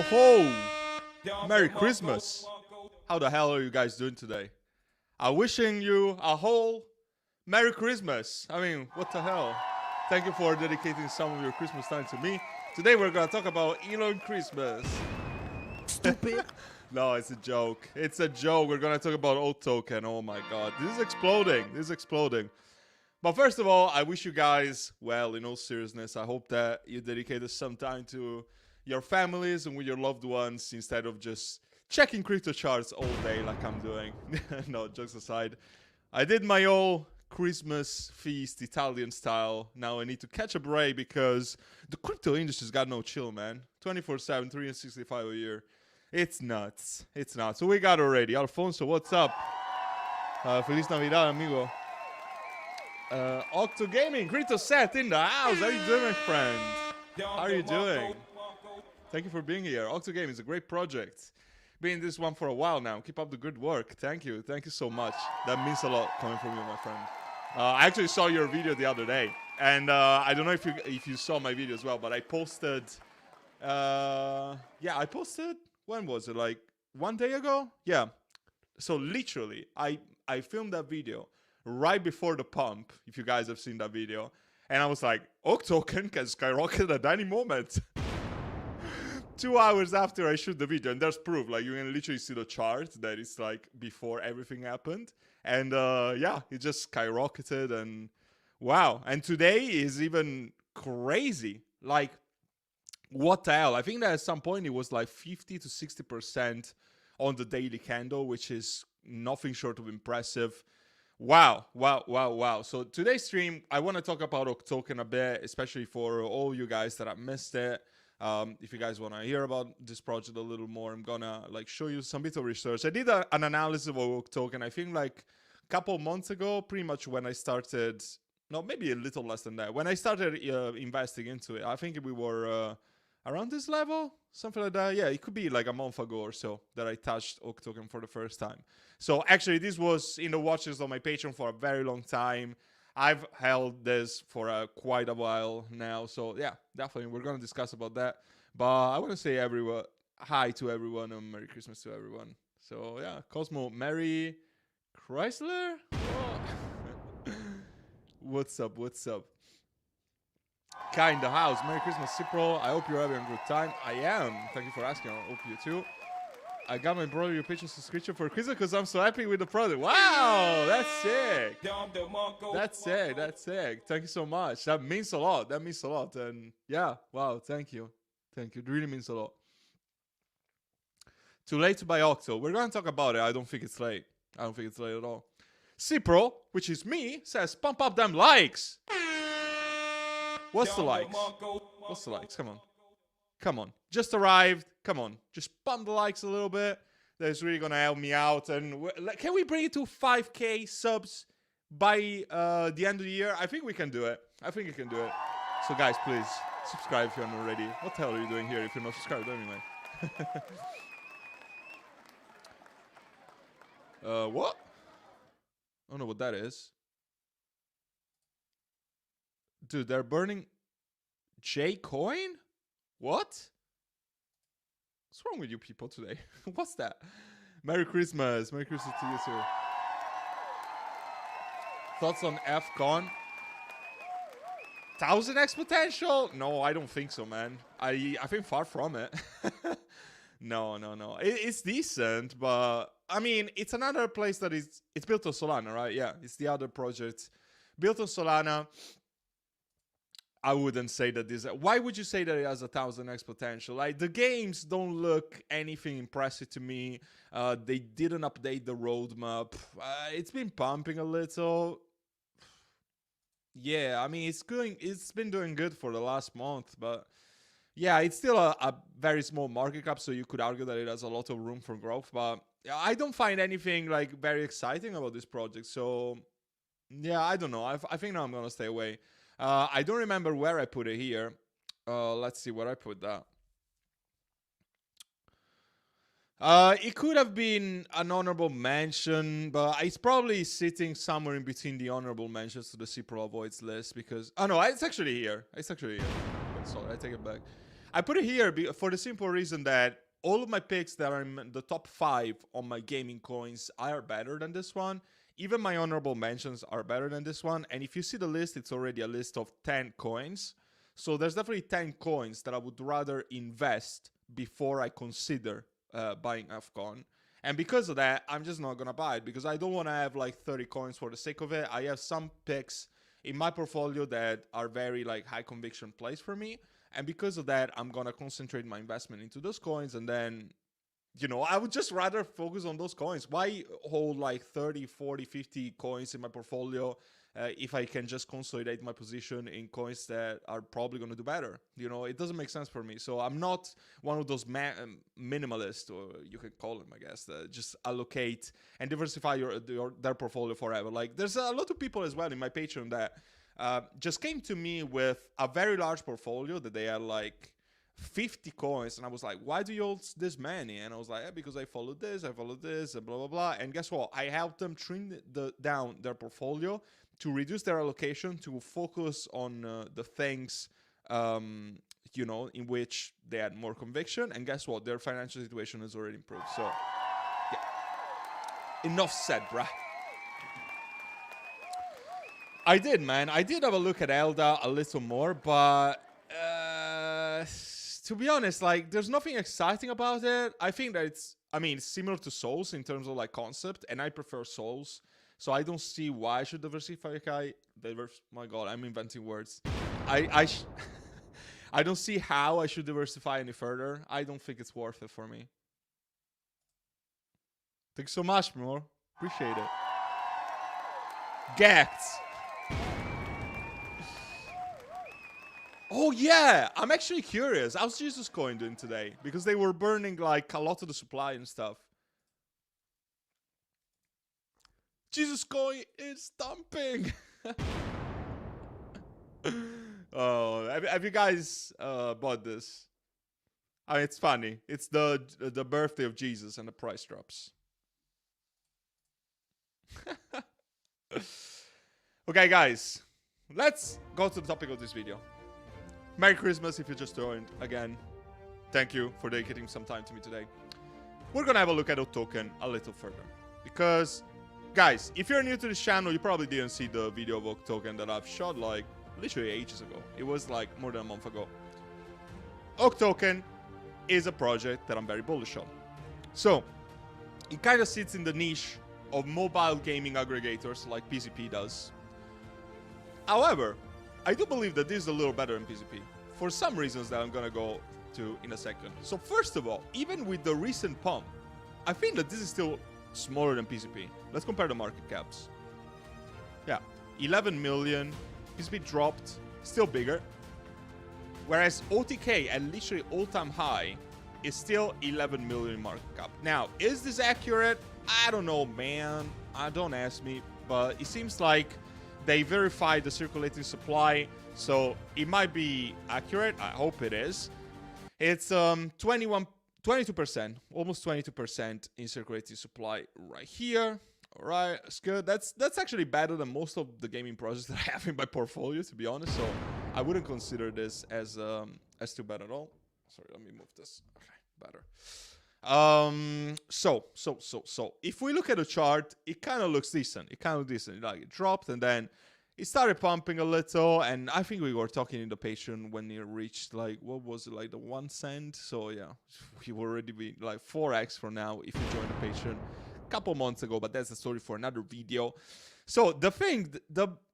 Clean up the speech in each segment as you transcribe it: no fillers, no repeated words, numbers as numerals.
ho! Merry Christmas! How the hell are you guys doing today? I'm wishing you a whole Merry Christmas. I mean, what the hell? Thank you for dedicating some of your Christmas time to me. Today we're gonna talk about Elon Christmas. Stupid. No, it's a joke. It's a joke. We're gonna talk about Octokn. Oh my god. This is exploding. This is exploding. But first of all, I wish you guys well, in all seriousness. I hope that you dedicated some time to your families and with your loved ones instead of just checking crypto charts all day like I'm doing. No, jokes aside. I did my old Christmas feast Italian style. Now I need to catch a break because the crypto industry's got no chill, man. 24/7, 365 a year. It's nuts. It's nuts. So we got already. Alfonso, what's up? Feliz Navidad, amigo. Octo Gaming, crypto set in the house. How are you doing, my friend? How are you doing? Thank you for being here. Octo Gaming is a great project. Been in this one for a while now. Keep up the good work. Thank you. Thank you so much. That means a lot coming from you, my friend. I actually saw your video the other day, and I don't know if you saw my video as well, but I posted. Yeah, I posted. When was it? Like 1 day ago? Yeah. So literally, I filmed that video right before the pump. If you guys have seen that video, and I was like, Octokn can skyrocket at any moment. 2 hours after I shoot the video, and there's proof. Like you can literally see the chart that it's like before everything happened, and yeah, it just skyrocketed, and wow. And today is even crazy. Like, what the hell? I think that at some point it was like 50 to 60% on the daily candle, which is nothing short of impressive. Wow, wow, wow, wow. So today's stream, I want to talk about Octokn a bit, especially for all you guys that have missed it. If you guys want to hear about this project a little more, I'm gonna like show you some bit of research. I did an analysis of Octokn, I think like a couple months ago, pretty much when I started, no, maybe a little less than that. When I started investing into it, I think we were around this level, something like that. Yeah, it could be like a month ago or so that I touched Octokn for the first time. So actually, this was in the watches on my Patreon for a very long time. I've held this for quite a while now. So yeah, definitely we're going to discuss about that. But I want to say hi to everyone and Merry Christmas to everyone. So yeah, Cosmo, Merry Chrysler? Oh. What's up? What's up? Kai in the house. Merry Christmas, Cipro. I hope you're having a good time. I am. Thank you for asking. I hope you too. I got my brother your Patreon subscription for Christmas because I'm so happy with the product. Wow, that's sick. That's sick. That's sick. Thank you so much. That means a lot. That means a lot. And yeah, wow, thank you. Thank you. It really means a lot. Too late to buy Octo. We're going to talk about it. I don't think it's late. I don't think it's late at all. Cipro, which is me, says pump up them likes. What's the likes? What's the likes? Come on. Come on. Just arrived. Come on. Just pump the likes a little bit. That's really going to help me out. And can we bring it to 5K subs by the end of the year? I think we can do it. I think we can do it. So guys, please subscribe if you're not already. What the hell are you doing here if you're not subscribed anyway? What? I don't know what that is. Dude, they're burning J-Coin? What? What's wrong with you people today? What's that? Merry Christmas. Merry Christmas to you too. Thoughts on Fcon? 1000x potential? No, I don't think so, man. I think far from it. No. It's decent, but I mean, it's another place that it's built on Solana, right? Yeah, it's the other project built on Solana. I wouldn't say that this. Why would you say that it has 1000x potential? Like, the games don't look anything impressive to me. They didn't update the roadmap. It's been pumping a little. Yeah, I mean, it's been doing good for the last month, but yeah, it's still a very small market cap, so you could argue that it has a lot of room for growth. But I don't find anything like very exciting about this project. So yeah, I don't know. I think now I'm gonna stay away. I don't remember where I put it here. Let's see where I put that. It could have been an honorable mention, but it's probably sitting somewhere in between the honorable mentions to the Cipro avoids list because... Oh no, it's actually here. It's actually here. Sorry, I take it back. I put it here for the simple reason that all of my picks that are in the top 5 on my gaming coins are better than this one. Even my honorable mentions are better than this one. And if you see the list, it's already a list of 10 coins. So there's definitely 10 coins that I would rather invest before I consider buying Octokn. And because of that, I'm just not going to buy it because I don't want to have like 30 coins for the sake of it. I have some picks in my portfolio that are very like high conviction plays for me. And because of that, I'm going to concentrate my investment into those coins. And then, you know, I would just rather focus on those coins. Why hold like 30, 40, 50 coins in my portfolio if I can just consolidate my position in coins that are probably going to do better? You know, it doesn't make sense for me. So I'm not one of those minimalists, or you can call them, I guess, that just allocate and diversify their portfolio forever. Like, there's a lot of people as well in my Patreon that just came to me with a very large portfolio that they had like 50 coins, and I was like, why do you hold this many? And I was like, because I followed this, and blah blah blah. And guess what? I helped them trim down their portfolio to reduce their allocation, to focus on the things you know, in which they had more conviction. And guess what? Their financial situation has already improved. So yeah, enough said, bruh. I did, man. I did have a look at Elda a little more, but to be honest, like, there's nothing exciting about it. I think that it's similar to Souls in terms of like concept, and I prefer Souls, so I don't see why I should diversify. My God, I'm inventing words. I don't see how I should diversify any further. I don't think it's worth it for me. Thanks so much, More. Appreciate it. Gats. Oh yeah, I'm actually curious. How's Jesus Coin doing today? Because they were burning like a lot of the supply and stuff. Jesus Coin is dumping. Oh, have you guys bought this? I mean, it's funny. It's the birthday of Jesus and the price drops. Okay, guys, let's go to the topic of this video. Merry Christmas if you just joined. Again, thank you for dedicating some time to me today. We're gonna have a look at Octokn a little further. Because, guys, if you're new to this channel, you probably didn't see the video of Octokn that I've shot like literally ages ago. It was like more than a month ago. Octokn is a project that I'm very bullish on. So, it kind of sits in the niche of mobile gaming aggregators like PCP does. However, I do believe that this is a little better than PCP for some reasons that I'm gonna go to in a second. So first of all, even with the recent pump, I think that this is still smaller than PCP. Let's compare the market caps. Yeah, 11 million. PCP dropped, still bigger. Whereas OTK at literally all-time high is still 11 million market cap. Now, is this accurate? I don't know, man. Don't ask me. But it seems like they verified the circulating supply, so it might be accurate. I hope it is. It's 22%, almost 22% in circulating supply right here. All right, that's good. That's actually better than most of the gaming projects that I have in my portfolio, to be honest. So I wouldn't consider this as too bad at all. Sorry, let me move this. Okay, better. So if we look at the chart, it kind of looks decent. Like it dropped and then it started pumping a little, and I think we were talking in the Patreon when it reached like, what was it, like the 1 cent? So yeah, we will already be like 4x for now if you join the Patreon a couple months ago, but that's a story for another video. So the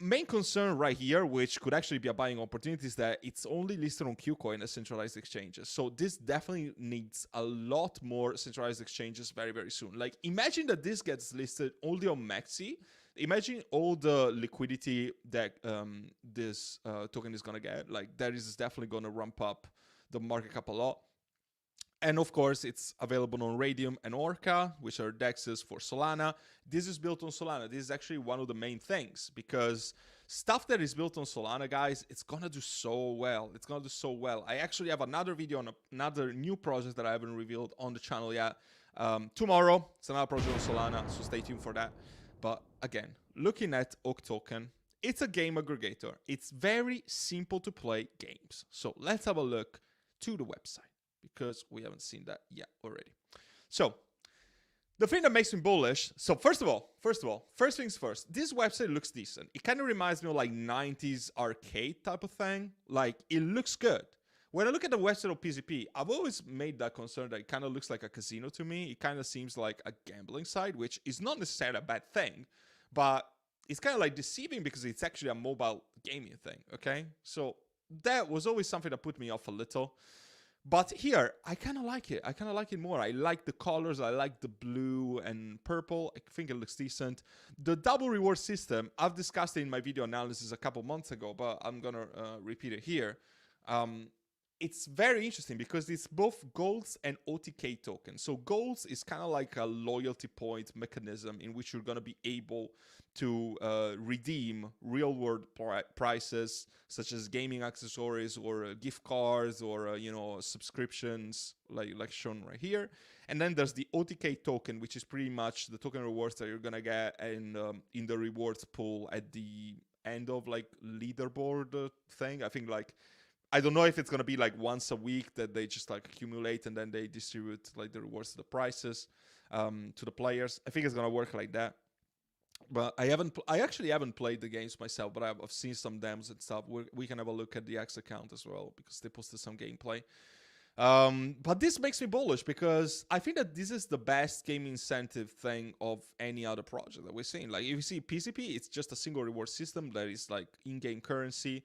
main concern right here, which could actually be a buying opportunity, is that it's only listed on KuCoin as centralized exchanges. So this definitely needs a lot more centralized exchanges very, very soon. Like, imagine that this gets listed only on Maxi. Imagine all the liquidity that this token is gonna get. Like, that is definitely gonna ramp up the market cap a lot. And of course, it's available on Radium and Orca, which are dexes for Solana. This is built on Solana. This is actually one of the main things, because stuff that is built on Solana, guys, it's gonna do so well. It's gonna do so well. I actually have another video on another new project that I haven't revealed on the channel yet. Tomorrow, it's another project on Solana, so stay tuned for that. But again, looking at Octokn, it's a game aggregator. It's very simple to play games. So let's have a look to the website because we haven't seen that yet already. So the thing that makes me bullish. So first things first. This website looks decent. It kind of reminds me of like 90s arcade type of thing. Like it looks good. When I look at the website of PCP, I've always made that concern that it kind of looks like a casino to me. It kind of seems like a gambling site, which is not necessarily a bad thing, but it's kind of like deceiving because it's actually a mobile gaming thing. Okay, so that was always something that put me off a little. But here, I kind of like it. I kind of like it more. I like the colors. I like the blue and purple. I think it looks decent. The double reward system, I've discussed it in my video analysis a couple months ago, but I'm going to repeat it here. It's very interesting because it's both golds and OTK tokens. So golds is kind of like a loyalty point mechanism in which you're going to be able to redeem real world prices such as gaming accessories or gift cards or subscriptions like shown right here. And then there's the OTK token, which is pretty much the token rewards that you're going to get in the rewards pool at the end of like leaderboard thing. I think like I don't know if it's going to be like once a week that they just like accumulate and then they distribute like the rewards to the prices to the players. I think it's going to work like that. But I actually haven't played the games myself, but I've seen some demos and stuff. We can have a look at the X account as well because they posted some gameplay. But this makes me bullish because I think that this is the best game incentive thing of any other project that we're seeing. Like if you see PCP, it's just a single reward system that is like in-game currency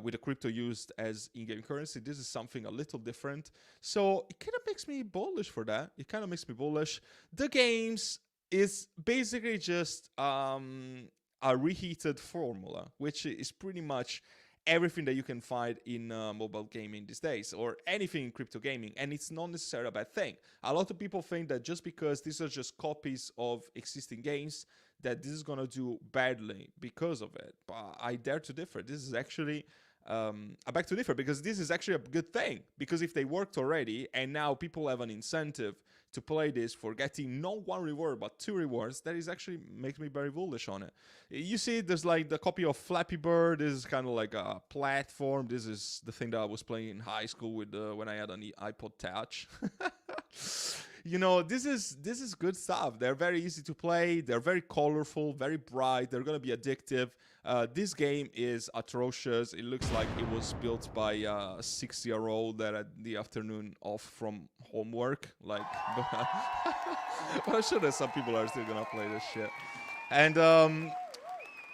with the crypto used as in-game currency. This is something a little different. So it kind of makes me bullish for that. It kind of makes me bullish. The games is basically just a reheated formula, which is pretty much everything that you can find in mobile gaming these days, or anything in crypto gaming, and it's not necessarily a bad thing. A lot of people think that just because these are just copies of existing games, that this is gonna do badly because of it. But I dare to differ. This is actually I beg to differ because this is actually a good thing. Because if they worked already and now people have an incentive to play this for getting not one reward but two rewards, that is actually makes me very bullish on it. You see, there's like the copy of Flappy Bird. This is kind of like a platform. This is the thing that I was playing in high school with when I had an iPod Touch. You know, this is good stuff. They're very easy to play. They're very colorful, very bright. They're gonna be addictive. This game is atrocious. It looks like it was built by a 6-year-old that had the afternoon off from homework. Like, but I'm sure that some people are still gonna play this shit. And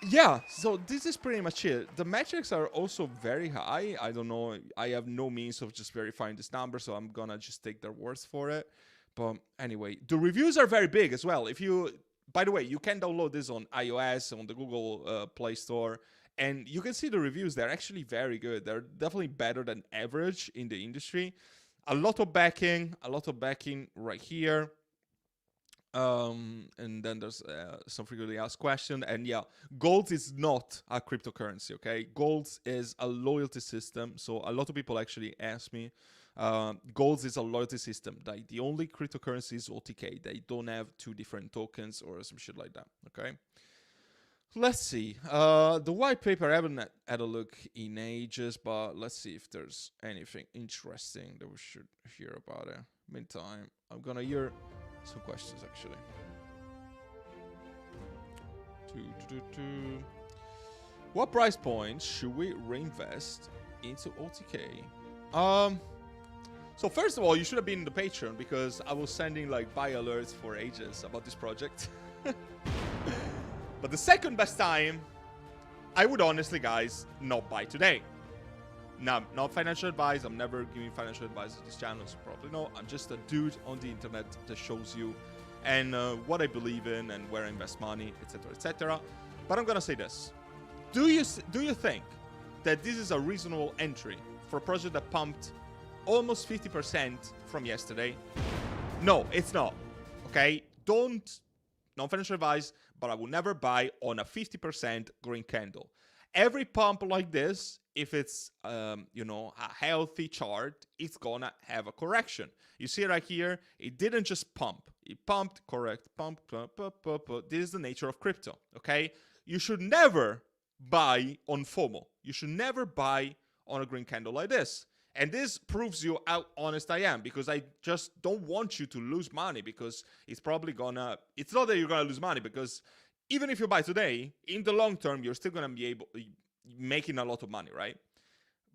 yeah, so this is pretty much it. The metrics are also very high. I don't know. I have no means of just verifying this number, so I'm gonna just take their words for it. But anyway, the reviews are very big as well. By the way, you can download this on iOS, on the Google Play Store, and you can see the reviews. They're actually very good. They're definitely better than average in the industry. A lot of backing right here. And then there's some frequently asked question. And yeah, gold is not a cryptocurrency, okay? Gold is a loyalty system. So a lot of people actually ask me, gold is a loyalty system. Like the only cryptocurrency is OTK. They don't have two different tokens or some shit like that, okay? Let's see. The white paper, I haven't had a look in ages, but let's see if there's anything interesting that we should hear about it. Meantime, I'm gonna hear some questions actually. What price points should we reinvest into OTK? So first of all, you should have been in the Patreon because I was sending like buy alerts for ages about this project. But the second best time, I would honestly, guys, not buy today. No, not financial advice. I'm never giving financial advice to this channel, so probably no. I'm just a dude on the internet that shows you and what I believe in and where I invest money, etc., etc. But I'm gonna say this: do you think that this is a reasonable entry for a project that pumped almost 50% from yesterday? No, it's not. Okay, not financial advice, but I will never buy on a 50% green candle. Every pump like this, if it's a healthy chart, it's gonna have a correction. You see right here, it didn't just pump. It pumped, correct, pump. This is the nature of crypto, okay? You should never buy on FOMO. You should never buy on a green candle like this. And this proves you how honest I am, because I just don't want you to lose money, because it's probably gonna, it's not that you're gonna lose money, because even if you buy today, in the long term, you're still gonna be making a lot of money, right?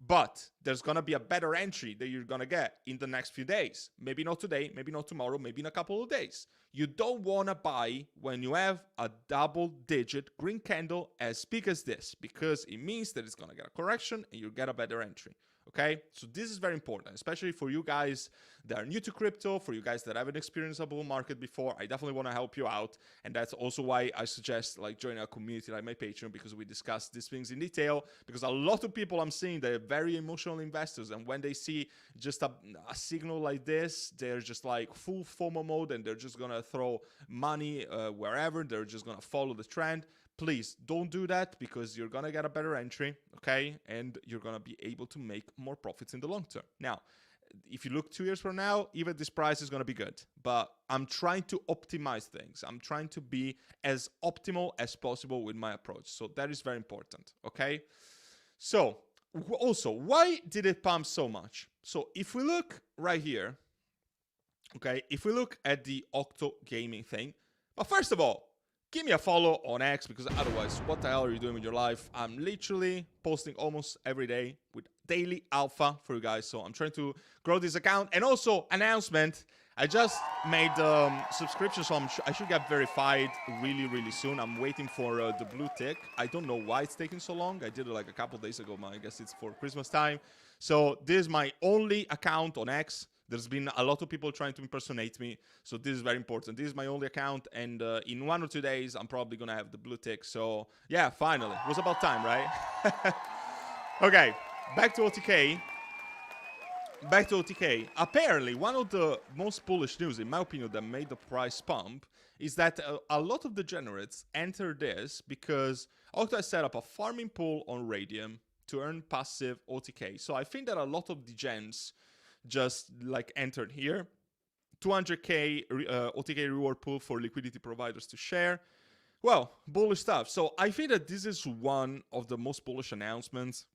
But there's going to be a better entry that you're going to get in the next few days. Maybe not today, maybe not tomorrow, maybe in a couple of days. You don't want to buy when you have a double-digit green candle as big as this, because it means that it's going to get a correction and you'll get a better entry. Okay, so this is very important, especially for you guys that are new to crypto, for you guys that haven't experienced a bull market before. I definitely want to help you out, and that's also why I suggest like joining a community like my Patreon, because we discuss these things in detail. Because a lot of people I'm seeing, they're very emotional investors, and when they see just a signal like this, they're just like full FOMO mode, and they're just gonna throw money wherever. They're just gonna follow the trend. Please don't do that, because you're gonna get a better entry, okay? And you're gonna be able to make more profits in the long term. Now, if you look 2 years from now, even this price is gonna be good. But I'm trying to optimize things. I'm trying to be as optimal as possible with my approach. So that is very important, okay? So, also, why did it pump so much? So if we look right here, okay, if we look at the Octo gaming thing, but first of all, give me a follow on X, because otherwise, what the hell are you doing with your life? I'm literally posting almost every day with daily alpha for you guys. So I'm trying to grow this account. And also, announcement, I just made subscription, so I should get verified really, really soon. I'm waiting for the blue tick. I don't know why it's taking so long. I did it like a couple days ago. I guess it's for Christmas time. So this is my only account on X. There's been a lot of people trying to impersonate me, so this is very important. This is my only account, and in 1 or 2 days, I'm probably going to have the blue tick. So, yeah, finally. It was about time, right? Okay, back to OTK. Back to OTK. Apparently, one of the most bullish news, in my opinion, that made the price pump is that a lot of degenerates enter this because Octo has set up a farming pool on Radium to earn passive OTK. So I think that a lot of degens just like entered here. 200k OTK reward pool for liquidity providers to share. Well, bullish stuff. So I think that this is one of the most bullish announcements.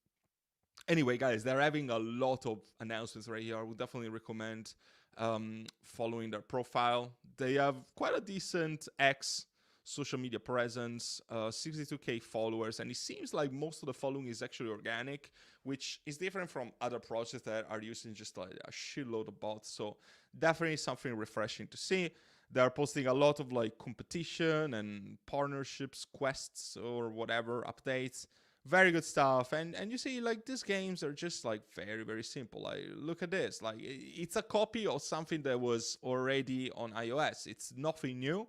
Anyway, guys, they're having a lot of announcements right here. I would definitely recommend following their profile. They have quite a decent X social media presence, 62k followers, and it seems like most of the following is actually organic, which is different from other projects that are using just like a shitload of bots. So definitely something refreshing to see. They're posting a lot of like competition and partnerships, quests or whatever updates. Very good stuff. And you see like these games are just like very, very simple. Like look at this, like it's a copy of something that was already on iOS. It's nothing new.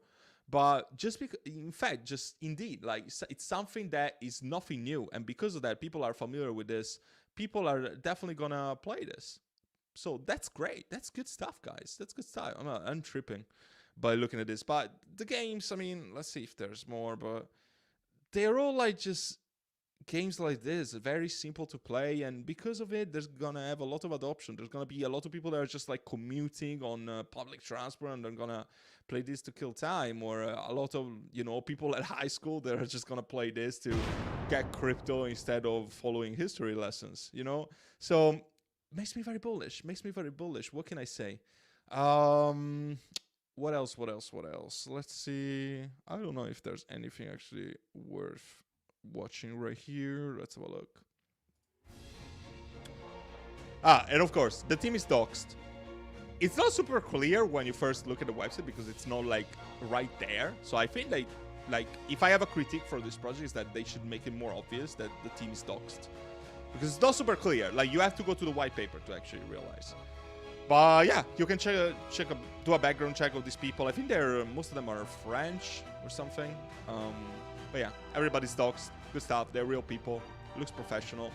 But just because, in fact, just indeed, like it's something that is nothing new. And because of that, people are familiar with this. People are definitely going to play this. So that's great. That's good stuff, guys. That's good stuff. I'm tripping by looking at this. But the games, I mean, let's see if there's more. But they're all like just games like this, very simple to play, and because of it, there's gonna have a lot of adoption. There's gonna be a lot of people that are just like commuting on public transport, and they're gonna play this to kill time, or a lot of, you know, people at high school that are just gonna play this to get crypto instead of following history lessons, you know. So makes me very bullish. What can I say? What else? Let's see. I don't know if there's anything actually worth watching right here. Let's have a look. And of course, the team is doxed. It's not super clear when you first look at the website because it's not like right there. So I think like if I have a critique for this project is that they should make it more obvious that the team is doxed, because it's not super clear. Like you have to go to the white paper to actually realize. But yeah, you can do a background check of these people. I think most of them are French or something. But yeah, everybody's doxed. Good stuff. They're real people. Looks professional.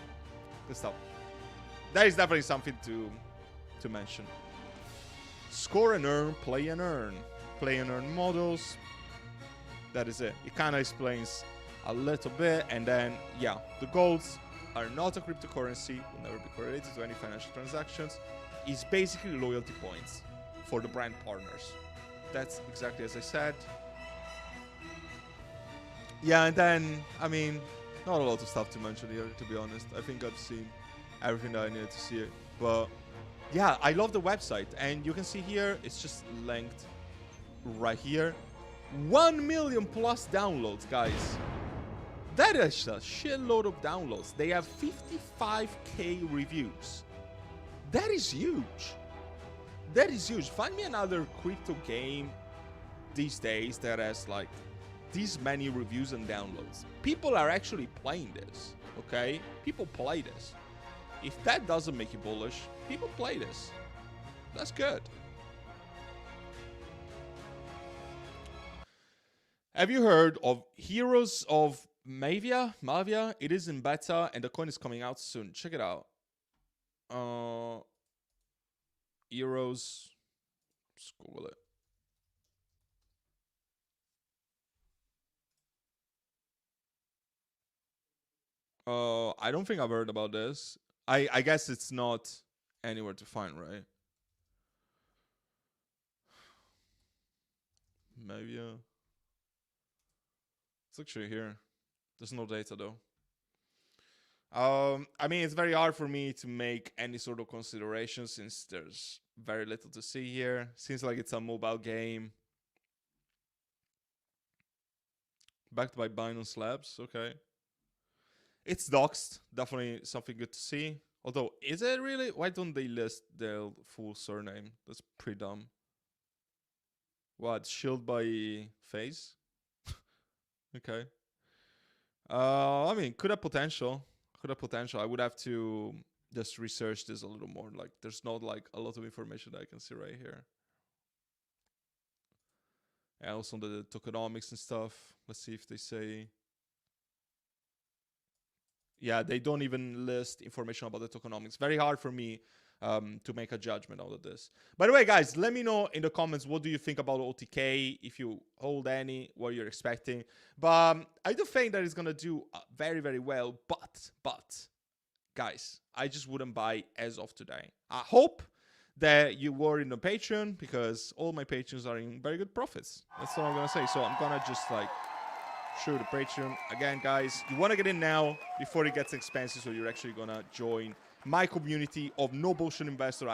Good stuff. That is definitely something to mention. Score and earn, play and earn. Play and earn models. That is it. It kind of explains a little bit. And then, yeah, the goals are not a cryptocurrency. Will never be correlated to any financial transactions. It's basically loyalty points for the brand partners. That's exactly as I said. Yeah, and then, I mean, not a lot of stuff to mention here, to be honest. I think I've seen everything that I needed to see But yeah, I love the website. And you can see here, it's just linked right here. 1 million plus downloads, guys. That is a shitload of downloads. They have 55k reviews. That is huge. That is huge. Find me another crypto game these days that has like these many reviews and downloads. People are actually playing this, okay? People play this. If that doesn't make you bullish, people play this. That's good. Have you heard of Heroes of Mavia? It is in beta and the coin is coming out soon. Check it out. Heroes. Just Google it. I don't think I've heard about this. I guess it's not anywhere to find, right? Maybe it's actually here. There's no data though. I mean, it's very hard for me to make any sort of consideration since there's very little to see here. Seems like it's a mobile game. Backed by Binance Labs, okay. It's doxed, definitely something good to see. Although, is it really? Why don't they list their full surname? That's pretty dumb. What? Shield by face? Okay. I mean, could have potential. Could have potential. I would have to just research this a little more. Like, there's not like a lot of information that I can see right here. And also the tokenomics and stuff. Let's see if they say. Yeah, they don't even list information about the tokenomics. Very hard for me to make a judgment out of this. By the way, guys, let me know in the comments what do you think about OTK, if you hold any, what you're expecting. But I do think that it's going to do very, very well. But, guys, I just wouldn't buy as of today. I hope that you were in the Patreon because all my patrons are in very good profits. That's all I'm going to say. So I'm going to just like show the Patreon. Again, guys, you want to get in now before it gets expensive, so you're actually going to join my community of no bullshit investor.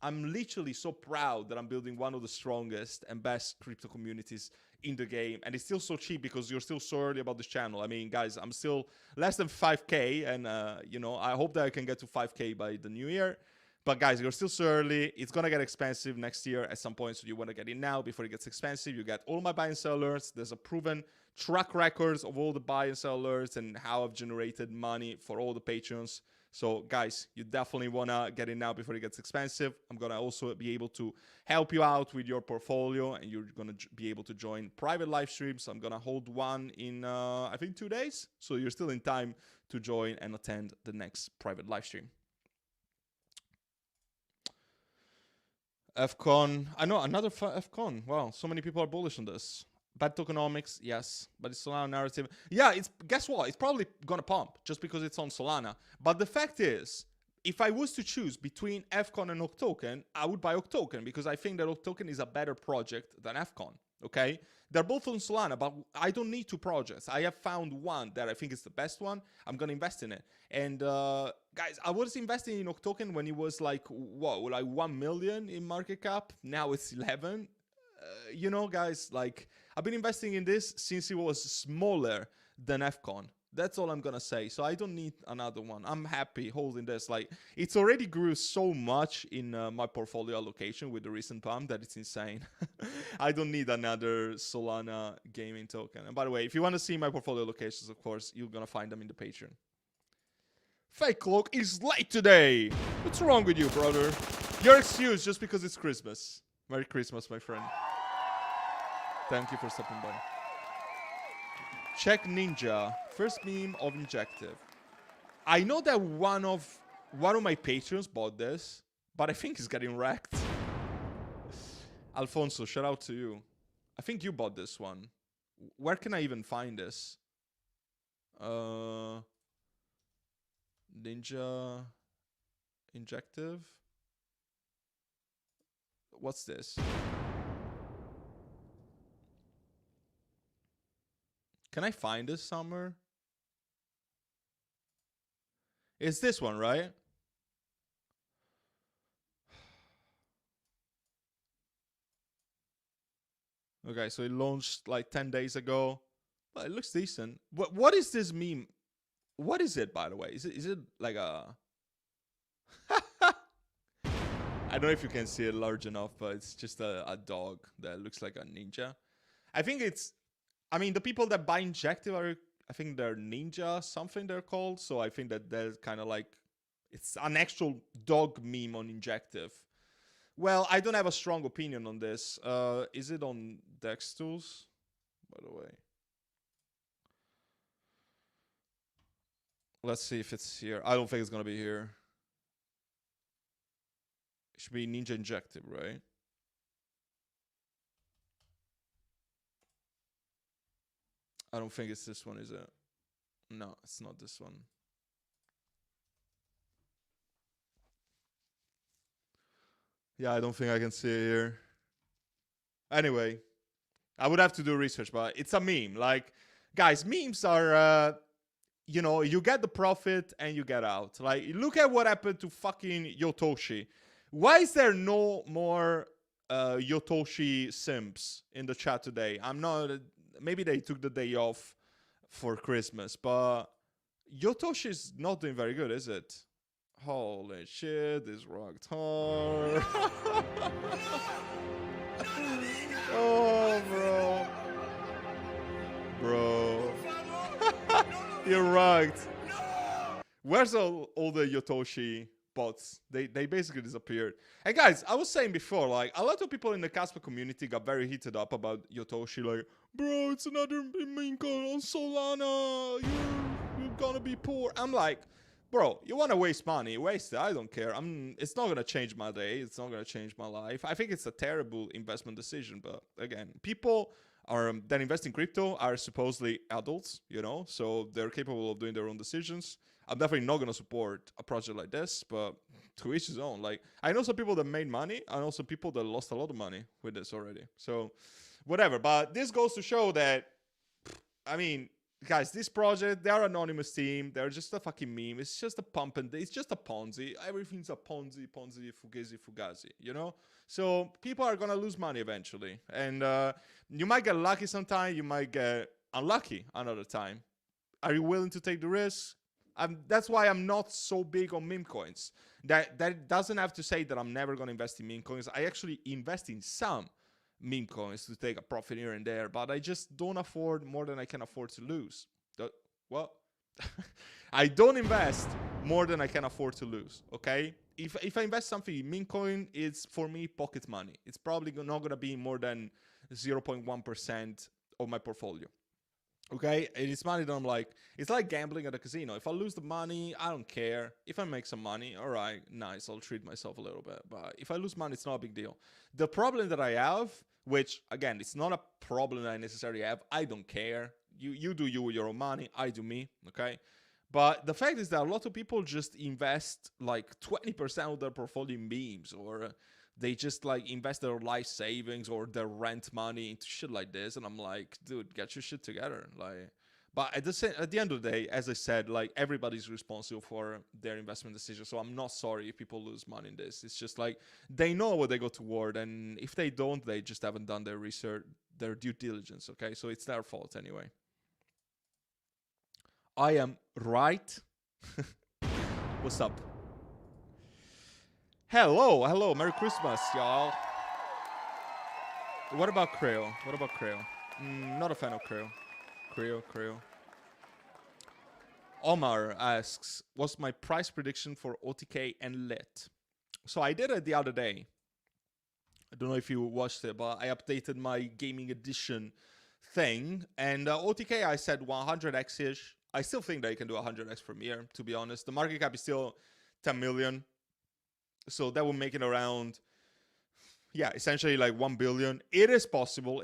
I'm literally so proud that I'm building one of the strongest and best crypto communities in the game, and it's still so cheap because you're still so early about this channel. I mean, guys, I'm still less than 5k, and you know, I hope that I can get to 5k by the new year. But guys, you're still so early. It's going to get expensive next year at some point, so you want to get in now before it gets expensive. You get all my buy and sell alerts. There's a proven track records of all the buy and sell alerts and how I've generated money for all the patrons. So guys, you definitely want to get in now before it gets expensive. I'm going to also be able to help you out with your portfolio, and you're going to be able to join private live streams. I'm going to hold one in, I think, 2 days. So you're still in time to join and attend the next private live stream. Octokn. I know, another Octokn. Wow, so many people are bullish on this. Bad tokenomics, yes, but it's Solana narrative. Yeah, it's, guess what? It's probably gonna pump just because it's on Solana. But the fact is, if I was to choose between Octokn and Octokn, I would buy Octokn because I think that Octokn is a better project than Octokn. Okay, they're both on Solana, but I don't need 2 projects. I have found one that I think is the best one. I'm gonna invest in it. And guys, I was investing in Octokn when it was like what, like 1 million in market cap. Now it's 11. You know, guys, like I've been investing in this since it was smaller than Octokn. That's all I'm gonna say. So I don't need another one. I'm happy holding this. Like, it's already grew so much in my portfolio allocation with the recent pump that it's insane. I don't need another Solana gaming token. And by the way, if you want to see my portfolio allocations, of course, you're gonna find them in the Patreon. Fake Cloak is late today. What's wrong with you, brother? You're excused just because it's Christmas. Merry Christmas, my friend. Thank you for stopping by. Check Ninja. First meme of Injective. I know that one of my patrons bought this, but I think he's getting wrecked. Alfonso, shout out to you. I think you bought this one. Where can I even find this? Ninja Injective. What's this? Can I find this somewhere? It's this one, right? Okay, so it launched like 10 days ago. Well, it looks decent. What is this meme? What is it, by the way? Is it like a... I don't know if you can see it large enough, but it's just a dog that looks like a ninja. I think it's... I mean, the people that buy Injective are... I think they're ninja something they're called. So I think that they're kind of like... It's an actual dog meme on Injective. Well, I don't have a strong opinion on this. Is it on Dex Tools? By the way. Let's see if it's here. I don't think it's going to be here. It should be Ninja Injective, right? I don't think it's this one, is it? No, it's not this one. Yeah, I don't think I can see it here. Anyway, I would have to do research, but it's a meme. Like, guys, memes are, you know, you get the profit and you get out. Like, look at what happened to fucking Yotoshi. Why is there no more Yotoshi simps in the chat today? I'm not... Maybe they took the day off for Christmas, but Yotoshi's not doing very good, is it? Holy shit, this rocked hard. Oh, bro. Bro. You're rocked. Where's all the Yotoshi bots? They basically disappeared. And guys, I was saying before, like, a lot of people in the Casper community got very heated up about Yotoshi. Like, bro, it's another meme coin on Solana. You're gonna be poor. I'm like... Bro, you want to waste money? Waste it. I don't care. It's not going to change my day. It's not going to change my life. I think it's a terrible investment decision. But again, people that invest in crypto are supposedly adults, you know? So they're capable of doing their own decisions. I'm definitely not going to support a project like this, but to each his own. Like, I know some people that made money. I know some people that lost a lot of money with this already. So whatever. But this goes to show that, I mean... Guys, this project, they're an anonymous team. They're just a fucking meme. It's just a pump and it's just a Ponzi. Everything's a Ponzi, Fugazi, you know? So people are going to lose money eventually. And you might get lucky sometime. You might get unlucky another time. Are you willing to take the risk? That's why I'm not so big on meme coins. That doesn't have to say that I'm never going to invest in meme coins. I actually invest in some meme coins to take a profit here and there, but I just don't afford more than I can afford to lose. Well, I don't invest more than I can afford to lose, okay? If I invest something in meme coin, it's for me pocket money. It's probably not going to be more than 0.1% of my portfolio. Okay, and it's money that I'm like, it's like gambling at a casino. If I lose the money, I don't care. If I make some money, all right, nice, I'll treat myself a little bit. But if I lose money, it's not a big deal. The problem that I have, which again, it's not a problem that I necessarily have, I don't care. You do you with your own money, I do me, okay? But the fact is that a lot of people just invest like 20% of their portfolio in memes, or they just like invest their life savings or their rent money into shit like this. And I'm like, dude, get your shit together. Like, but at the end of the day, as I said, like, everybody's responsible for their investment decisions. So I'm not sorry if people lose money in this. It's just like, they know what they go toward. And if they don't, they just haven't done their research, their due diligence. Okay. So it's their fault anyway. I am right. What's up? Hello, Merry Christmas, y'all. What about Creo? Not a fan of Creo. Creo. Omar asks, what's my price prediction for OTK and Lit? So I did it the other day. I don't know if you watched it, but I updated my gaming edition thing. And OTK, I said 100x-ish. I still think that you can do 100x from here, to be honest. The market cap is still 10 million. So that will make it around, yeah, essentially like 1 billion. It is possible.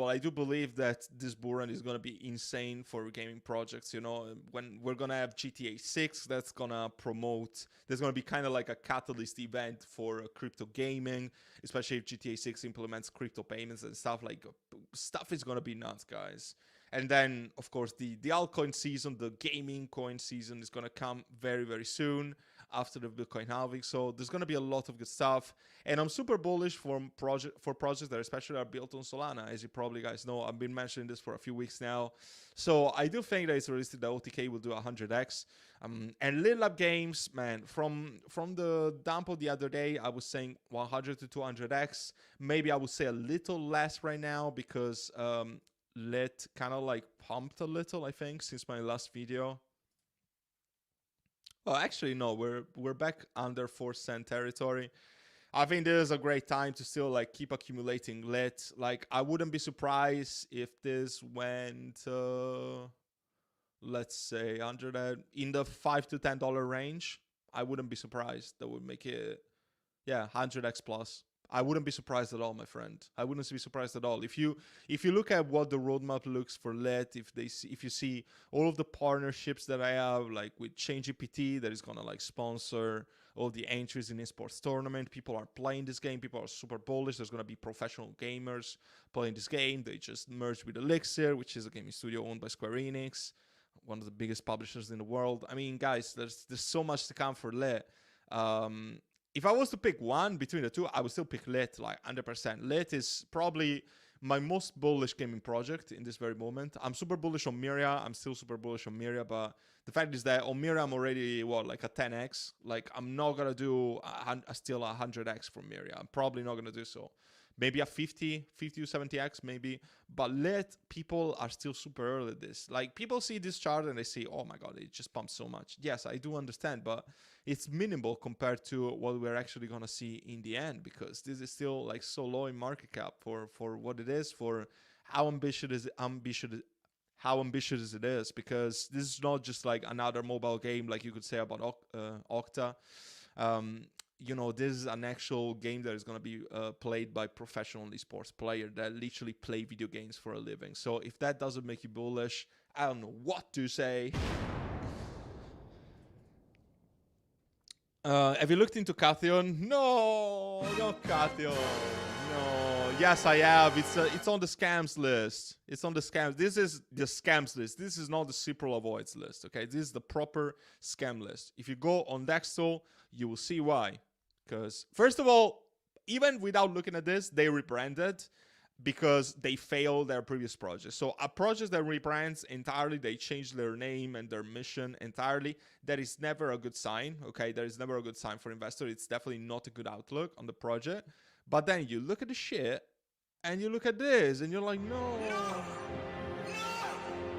I do believe that this bull run is going to be insane for gaming projects. You know, when we're going to have GTA 6, that's going to promote, there's going to be kind of like a catalyst event for crypto gaming, especially if GTA 6 implements crypto payments and stuff. Like, stuff is going to be nuts, guys. And then, of course, the altcoin season, the gaming coin season is going to come very, very soon. after the Bitcoin halving. So there's going to be a lot of good stuff. And I'm super bullish for projects that especially are built on Solana. As you probably guys know, I've been mentioning this for a few weeks now. So I do think that it's realistic that OTK will do 100x. And Little Lab Games, man, from the dump of the other day, I was saying 100 to 200x. Maybe I would say a little less right now because Lit kind of like pumped a little, I think, since my last video. Well, actually, no, we're back under 4 cent territory. I think this is a great time to still like keep accumulating Lit. Like, I wouldn't be surprised if this went, let's say, in the $5 to $10 range. I wouldn't be surprised. That would make it, yeah, 100x plus. I wouldn't be surprised at all, my friend. I wouldn't be surprised at all. If you look at what the roadmap looks for Lit, if you see all of the partnerships that I have, like with ChainGPT, that is gonna like sponsor all the entries in esports tournament. People are playing this game. People are super bullish. There's gonna be professional gamers playing this game. They just merged with Elixir, which is a gaming studio owned by Square Enix, one of the biggest publishers in the world. I mean, guys, there's so much to come for Lit. If I was to pick one between the two, I would still pick Lit, like 100%. Lit is probably my most bullish gaming project in this very moment. I'm super bullish on Miria. I'm still super bullish on Miria, but the fact is that on Miria, I'm already, like a 10x. Like, I'm not going to do still 100x from Miria. I'm probably not going to do so. Maybe a 50 to 70x, maybe. But Lit, people are still super early at this. Like, people see this chart and they say, oh my God, it just pumps so much. Yes, I do understand, but it's minimal compared to what we're actually going to see in the end, because this is still like so low in market cap for what it is, for how ambitious it is, because this is not just like another mobile game like you could say about Octa. This is an actual game that is going to be played by professional esports players that literally play video games for a living. So if that doesn't make you bullish, I don't know what to say. Have you looked into Cathion? No, not Cathion. No. Yes, I have. It's on the scams list. It's on the scams. This is the scams list. This is not the Cipro avoids list. Okay, this is the proper scam list. If you go on Dexel, you will see why. Because first of all, even without looking at this, they rebranded because they failed their previous project. So a project that rebrands entirely, they change their name and their mission entirely, that is never a good sign, okay? That is never a good sign for investors. It's definitely not a good outlook on the project. But then you look at the shit and you look at this and you're like, no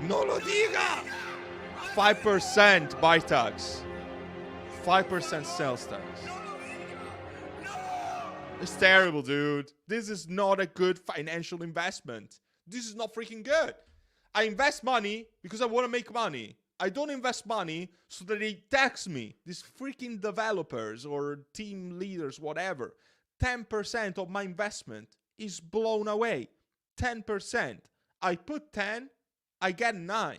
lo diga! 5% buy tax. 5% sales tax. It's terrible, dude. This is not a good financial investment. This is not freaking good. I invest money because I want to make money. I don't invest money so that they tax me. These freaking developers or team leaders, whatever. 10% of my investment is blown away. 10%. I put 10, I get 9.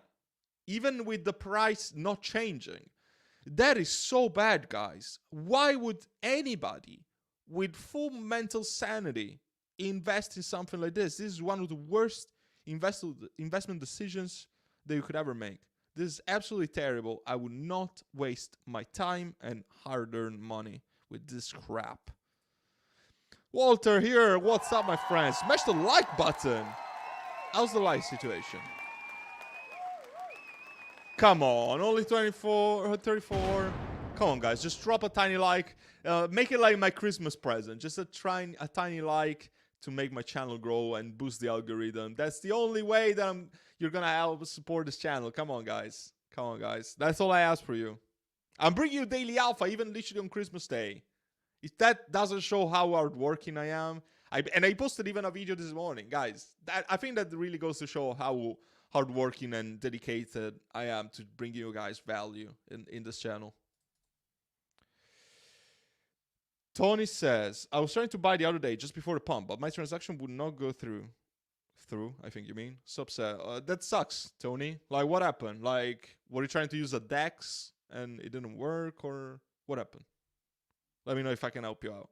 Even with the price not changing. That is so bad, guys. Why would anybody with full mental sanity invest in something like this? This is one of the worst investment decisions that you could ever make. This is absolutely terrible. I would not waste my time and hard-earned money with this crap. Walter here. What's up, my friends? Smash the like button. How's the like situation? Come on, only 34. Come on, guys, just drop a tiny like. Make it like my Christmas present. Just a tiny like to make my channel grow and boost the algorithm. That's the only way that you're gonna help support this channel. Come on, guys. Come on, guys. That's all I ask for you. I'm bringing you daily alpha, even literally on Christmas Day. If that doesn't show how hardworking I am, and I posted even a video this morning, guys. I think that really goes to show how hardworking and dedicated I am to bring you guys value in this channel. Tony says, I was trying to buy the other day just before the pump, but my transaction would not go through. I think you mean. Subset. That sucks, Tony. Like, what happened? Like, were you trying to use a DEX and it didn't work, or what happened? Let me know if I can help you out.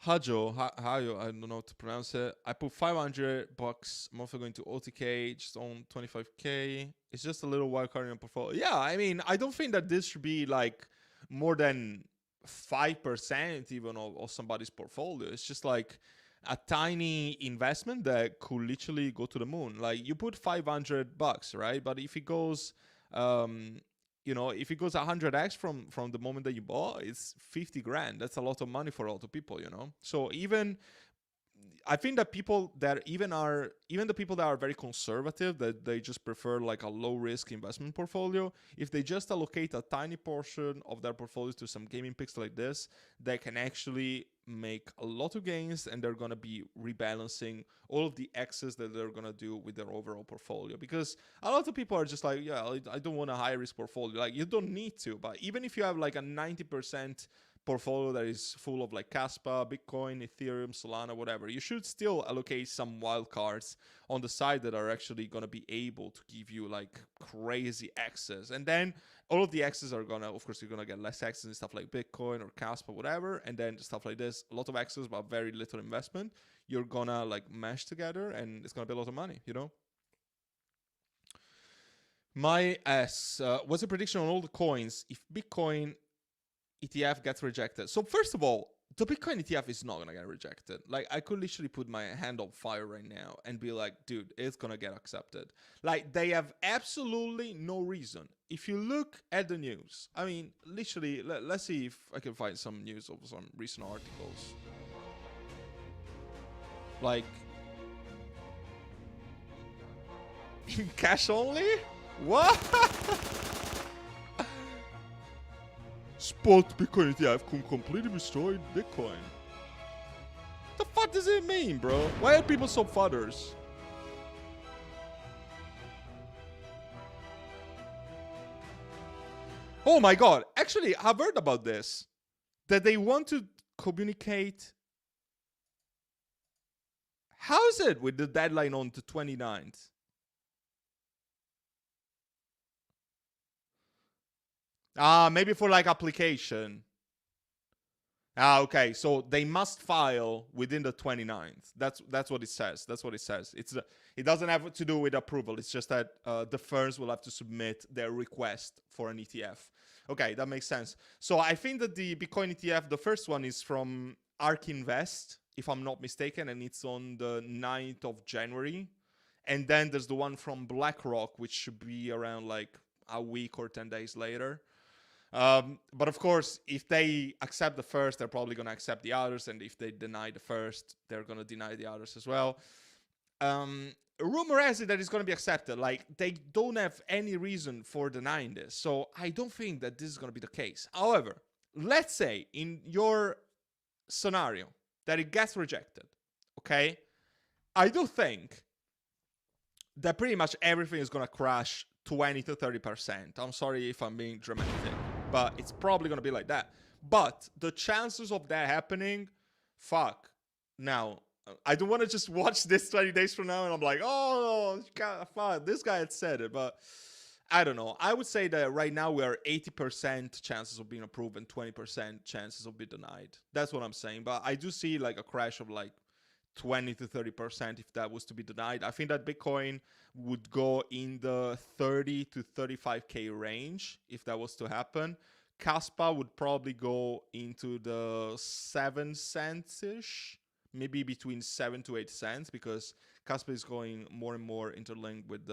Hajo, Hayo, I don't know how to pronounce it. I put $500. I'm also going to OTK, just on 25K. It's just a little wild card in your portfolio. Yeah, I mean, I don't think that this should be like more than 5% even of somebody's portfolio. It's just like a tiny investment that could literally go to the moon. Like you put $500, right? But if it goes, if it goes 100x from the moment that you bought, it's 50 grand. That's a lot of money for a lot of people, So even I think that people that even the people that are very conservative, that they just prefer like a low risk investment portfolio, if they just allocate a tiny portion of their portfolios to some gaming picks like this, they can actually make a lot of gains, and they're gonna be rebalancing all of the excess that they're gonna do with their overall portfolio. Because a lot of people are just like, yeah, I don't want a high risk portfolio. Like you don't need to, but even if you have like a 90% portfolio that is full of like Caspa, Bitcoin, Ethereum, Solana, whatever, you should still allocate some wild cards on the side that are actually going to be able to give you like crazy access. And then all of the access are gonna, of course, you're gonna get less access in stuff like Bitcoin or Caspa, whatever. And then stuff like this, a lot of access but very little investment, you're gonna like mesh together, and it's gonna be a lot of money, My ass, what's a prediction on all the coins if Bitcoin ETF gets rejected? So first of all, the Bitcoin ETF is not gonna get rejected. Like I could literally put my hand on fire right now and be like, dude, it's gonna get accepted. Like they have absolutely no reason. If you look at the news, I mean, literally, let's see if I can find some news of some recent articles. Like in cash only? What? Spot Bitcoin ETF can completely destroy Bitcoin. The fuck does it mean, bro? Why are people so fudders? Oh my god. Actually, I've heard about this. That they want to communicate. How is it with the deadline on the 29th? Maybe for like application. Okay, so they must file within the 29th. That's what it says. That's what it says. It doesn't have to do with approval. It's just that the firms will have to submit their request for an ETF. Okay, that makes sense. So I think that the Bitcoin ETF, the first one is from ARK Invest, if I'm not mistaken, and it's on the 9th of January. And then there's the one from BlackRock, which should be around like a week or 10 days later. But of course, if they accept the first, they're probably going to accept the others. And if they deny the first, they're going to deny the others as well. Rumor has it that it's going to be accepted. Like, they don't have any reason for denying this. So I don't think that this is going to be the case. However, let's say in your scenario that it gets rejected, okay? I do think that pretty much everything is going to crash 20 to 30%. I'm sorry if I'm being dramatic, but it's probably going to be like that. But the chances of that happening, fuck. Now, I don't want to just watch this 20 days from now and I'm like, oh, God, fuck, this guy had said it. But I don't know. I would say that right now we are 80% chances of being approved and 20% chances of being denied. That's what I'm saying. But I do see like a crash of like 20 to 30% if that was to be denied. I think that Bitcoin would go in the 30 to 35K range if that was to happen. Caspa would probably go into the 7 cents ish, maybe between 7 to 8 cents, because Caspa is going more and more interlinked with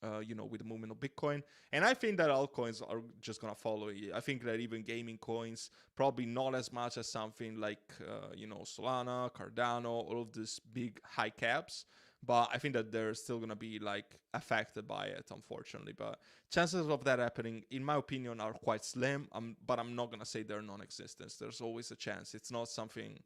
with the movement of Bitcoin. And I think that altcoins are just gonna follow it. I think that even gaming coins, probably not as much as something like Solana, Cardano, all of these big high caps. But I think that they're still gonna be like affected by it, unfortunately. But chances of that happening, in my opinion, are quite slim. But I'm not gonna say they're non-existent. There's always a chance. It's not something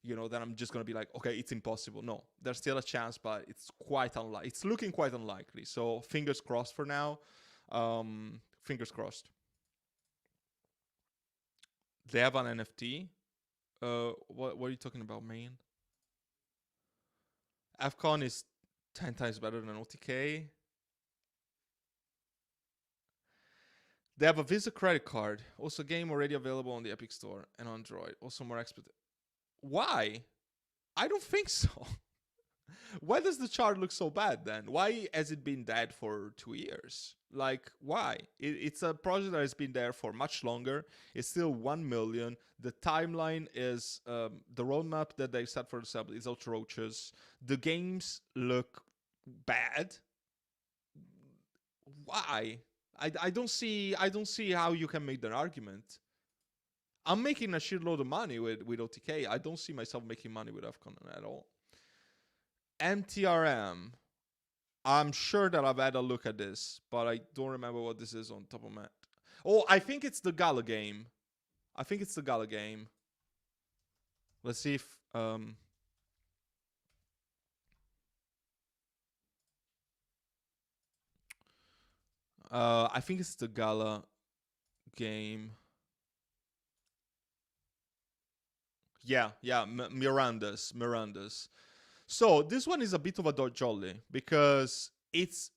that I'm just going to be like, okay, it's impossible. No, there's still a chance, but it's quite unlikely. It's looking quite unlikely. So fingers crossed for now. Fingers crossed. They have an NFT. What are you talking about, man? Octokn is 10 times better than OTK. They have a Visa credit card. Also, game already available on the Epic Store and Android. Also more expert. Why? I don't think so. Why does the chart look so bad then? Why has it been dead for 2 years? Like, why? It's a project that has been there for much longer. It's still 1 million. The timeline is the roadmap that they set for themselves is atrocious. The games look bad. Why? I don't see how you can make that argument. I'm making a shitload of money with OTK. I don't see myself making money with Octokn at all. MTRM. I'm sure that I've had a look at this, but I don't remember what this is on top of my head. Oh, I think it's the Gala game. Let's see if I think it's the Gala game. Yeah, Miranda's. So this one is a bit of a dot jolly because it's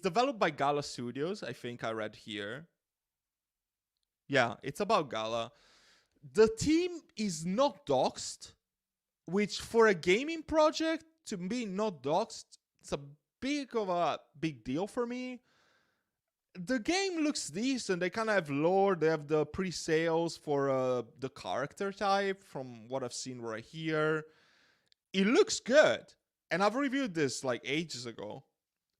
developed by Gala Studios. I think I read here. Yeah, it's about Gala. The team is not doxed, which for a gaming project to be not doxed, it's a big deal for me. The game looks decent. They kind of have lore. They have the pre-sales for the character type from what I've seen right here. It looks good. And I've reviewed this like ages ago.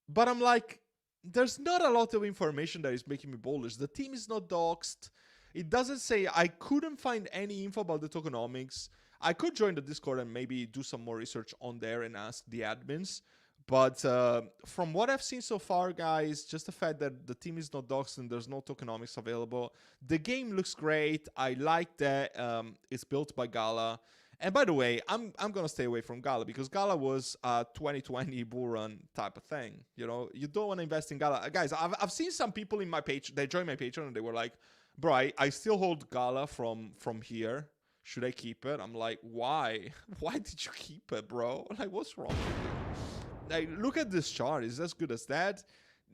But I'm like, there's not a lot of information that is making me bullish. The team is not doxed. It doesn't say, I couldn't find any info about the tokenomics. I could join the Discord and maybe do some more research on there and ask the admins. But from what I've seen so far, guys, just the fact that the team is not doxed and there's no tokenomics available. The game looks great. I like that it's built by Gala. And by the way, I'm going to stay away from Gala because Gala was a 2020 bull run type of thing. You know, you don't want to invest in Gala. Guys, I've seen some people in my page, they joined my Patreon and they were like, bro, I still hold Gala from here. Should I keep it? I'm like, why? Why did you keep it, bro? Like, what's wrong with you? Like, look at this chart. It's as good as that.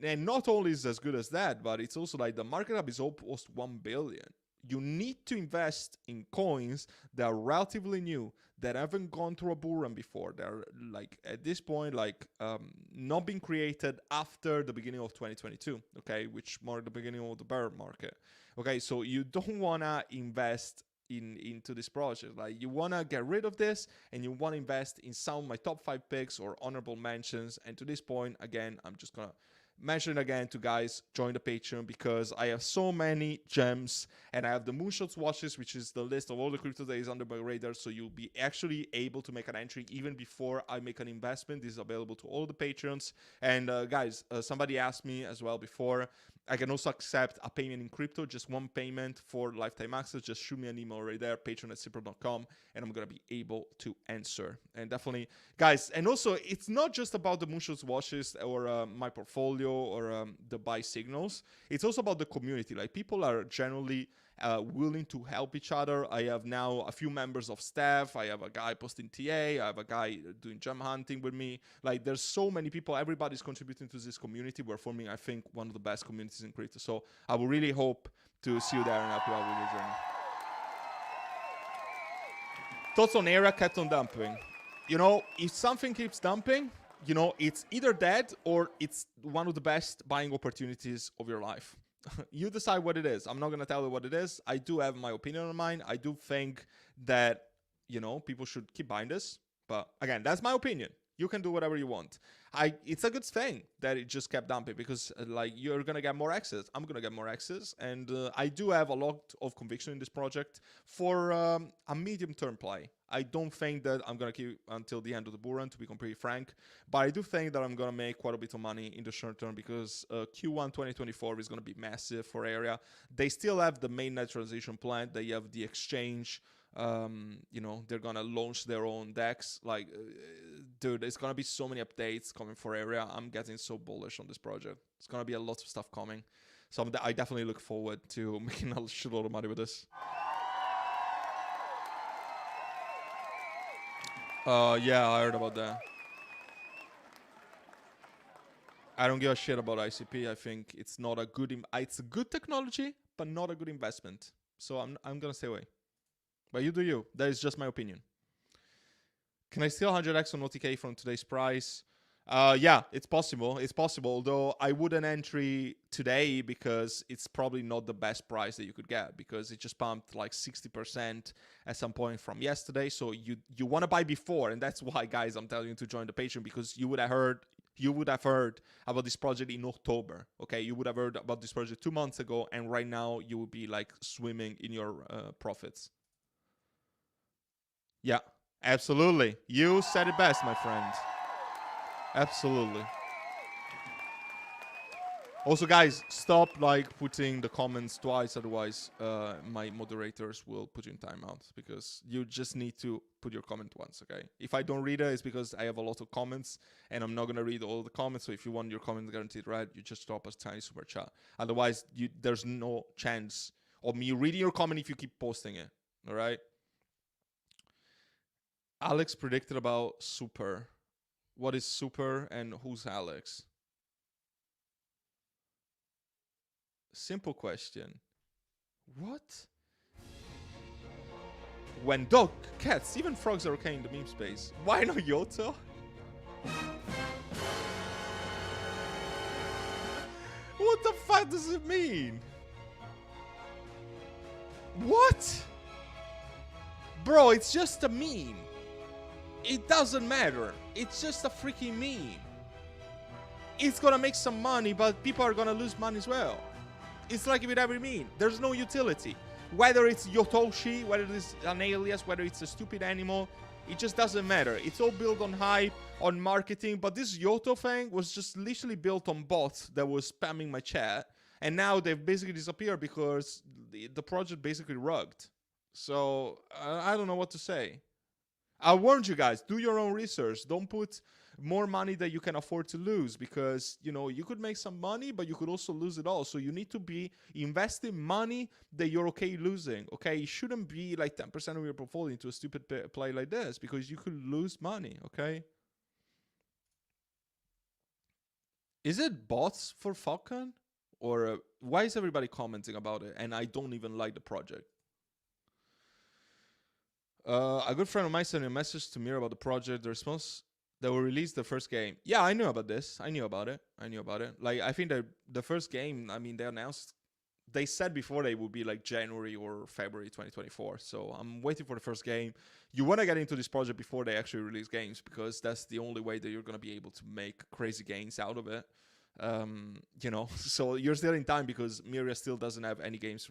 And not only is it as good as that, but it's also like the market cap is almost 1 billion. You need to invest in coins that are relatively new, that haven't gone through a bull run before. They're like at this point, like not being created after the beginning of 2022, okay, which marked the beginning of the bear market. Okay, so you don't wanna invest into this project. Like you wanna get rid of this and you wanna invest in some of my top 5 picks or honorable mentions. And to this point, again, I'm just gonna mention again to guys, join the Patreon because I have so many gems and I have the Moonshots watches, which is the list of all the crypto that is under my radar. So you'll be actually able to make an entry even before I make an investment. This is available to all the patrons. And guys, somebody asked me as well before, I can also accept a payment in crypto, just one payment for lifetime access. Just shoot me an email right there, patron@cipro.com, and I'm going to be able to answer. And definitely, guys, and also, it's not just about the Moonshots watches or my portfolio or the buy signals. It's also about the community. Like, people are generally willing to help each other. I have now a few members of staff. I have a guy posting TA. I have a guy doing gem hunting with me. Like, there's so many people. Everybody's contributing to this community. We're forming, I think, one of the best communities in crypto. So I will really hope to see you there and help you out with your journey. Thoughts on area kept on dumping. You know, if something keeps dumping, you know, it's either dead or it's one of the best buying opportunities of your life. You decide what it is. I'm not going to tell you what it is. I do have my opinion on mine. I do think that, you know, people should keep buying this. But again, that's my opinion. You can do whatever you want. It's a good thing that it just kept dumping because like you're going to get more access. I'm going to get more access. And I do have a lot of conviction in this project for a medium-term play. I don't think that I'm going to keep until the end of the bull run, to be completely frank. But I do think that I'm going to make quite a bit of money in the short term because Q1 2024 is going to be massive for area. They still have the mainnet transition plan. They have the exchange. You know, they're gonna launch their own decks. Like, dude, there's gonna be so many updates coming for area. I'm getting so bullish on this project. It's gonna be a lot of stuff coming. So I definitely look forward to making a shitload of money with this. Yeah, I heard about that. I don't give a shit about ICP. I think it's not a good. It's a good technology, but not a good investment. So I'm gonna stay away. But you do you. That is just my opinion. Can I steal 100x on OTK from today's price? Yeah, it's possible. It's possible. Although I wouldn't entry today because it's probably not the best price that you could get because it just pumped like 60% at some point from yesterday. So you want to buy before, and that's why, guys, I'm telling you to join the Patreon because you would have heard about this project in October. Okay, you would have heard about this project 2 months ago, and right now you would be like swimming in your profits. Yeah, absolutely. You said it best, my friend. Absolutely. Also, guys, stop like putting the comments twice, otherwise my moderators will put you in timeout because you just need to put your comment once, okay? If I don't read it, it's because I have a lot of comments and I'm not gonna read all the comments. So if you want your comment guaranteed read, you just drop a tiny super chat. Otherwise, there's no chance of me reading your comment if you keep posting it. All right. Alex predicted about super. What is super and who's Alex? Simple question. What? When dog, cats, even frogs are okay in the meme space. Why not Yoto? What the fuck does it mean? What? Bro, it's just a meme. It doesn't matter. It's just a freaking meme. It's gonna make some money, but people are gonna lose money as well. It's like with every meme. There's no utility. Whether it's Yotoshi, whether it's an alias, whether it's a stupid animal, it just doesn't matter. It's all built on hype, on marketing, but this Yoto thing was just literally built on bots that was spamming my chat, and now they've basically disappeared because the project basically rugged. So, I don't know what to say. I warned you guys, do your own research. Don't put more money that you can afford to lose because, you know, you could make some money, but you could also lose it all. So you need to be investing money that you're okay losing, okay? You shouldn't be like 10% of your portfolio into a stupid play like this because you could lose money, okay? Is it bots for Falcon? Or why is everybody commenting about it? And I don't even like the project. A good friend of mine sent a message to me about the project. The response, they will release the first game. Yeah, I knew about this. I knew about it. Like, I think that the first game, I mean, they said before they would be like January or February 2024. So I'm waiting for the first game. You want to get into this project before they actually release games because that's the only way that you're going to be able to make crazy gains out of it. You know, so you're still in time because Miria still doesn't have any games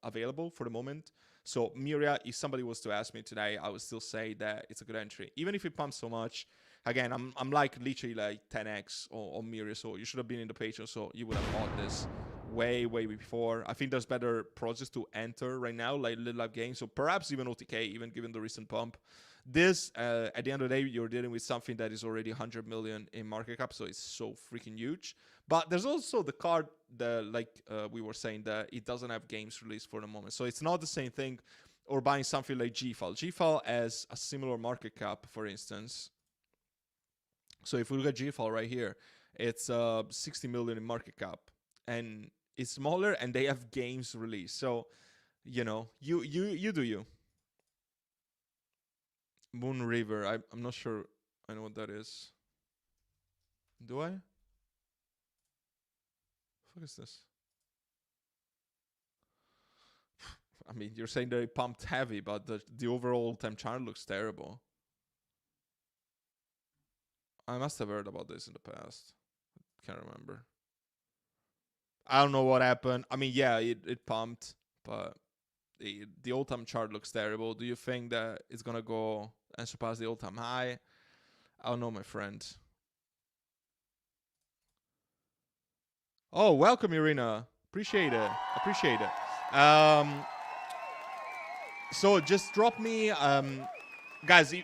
available for the moment. So Miria, if somebody was to ask me today, I would still say that it's a good entry, even if it pumps so much. Again, I'm like literally like 10x on Miria, so you should have been in the Patreon, so you would have bought this way before. I think there's better projects to enter right now, like Little Life Games, so perhaps even OTK, even given the recent pump. This, at the end of the day, you're dealing with something that is already 100 million in market cap, so it's so freaking huge. But there's also the card that, like we were saying, that it doesn't have games released for the moment. So it's not the same thing, or buying something like GFAL. GFAL has a similar market cap, for instance. So if we look at GFAL right here, it's 60 million in market cap. And it's smaller, and they have games released. So, you know, you do you. Moon River. I'm not sure I know what that is. Do I? What is this? I mean, you're saying they pumped heavy, but the overall time chart looks terrible. I must have heard about this in the past. Can't remember. I don't know what happened. I mean, yeah, it pumped, but the all-time chart looks terrible. Do you think that it's going to go and surpass the all-time high? I don't know, my friend. Oh, welcome, Irina. Appreciate it. So just drop me, guys.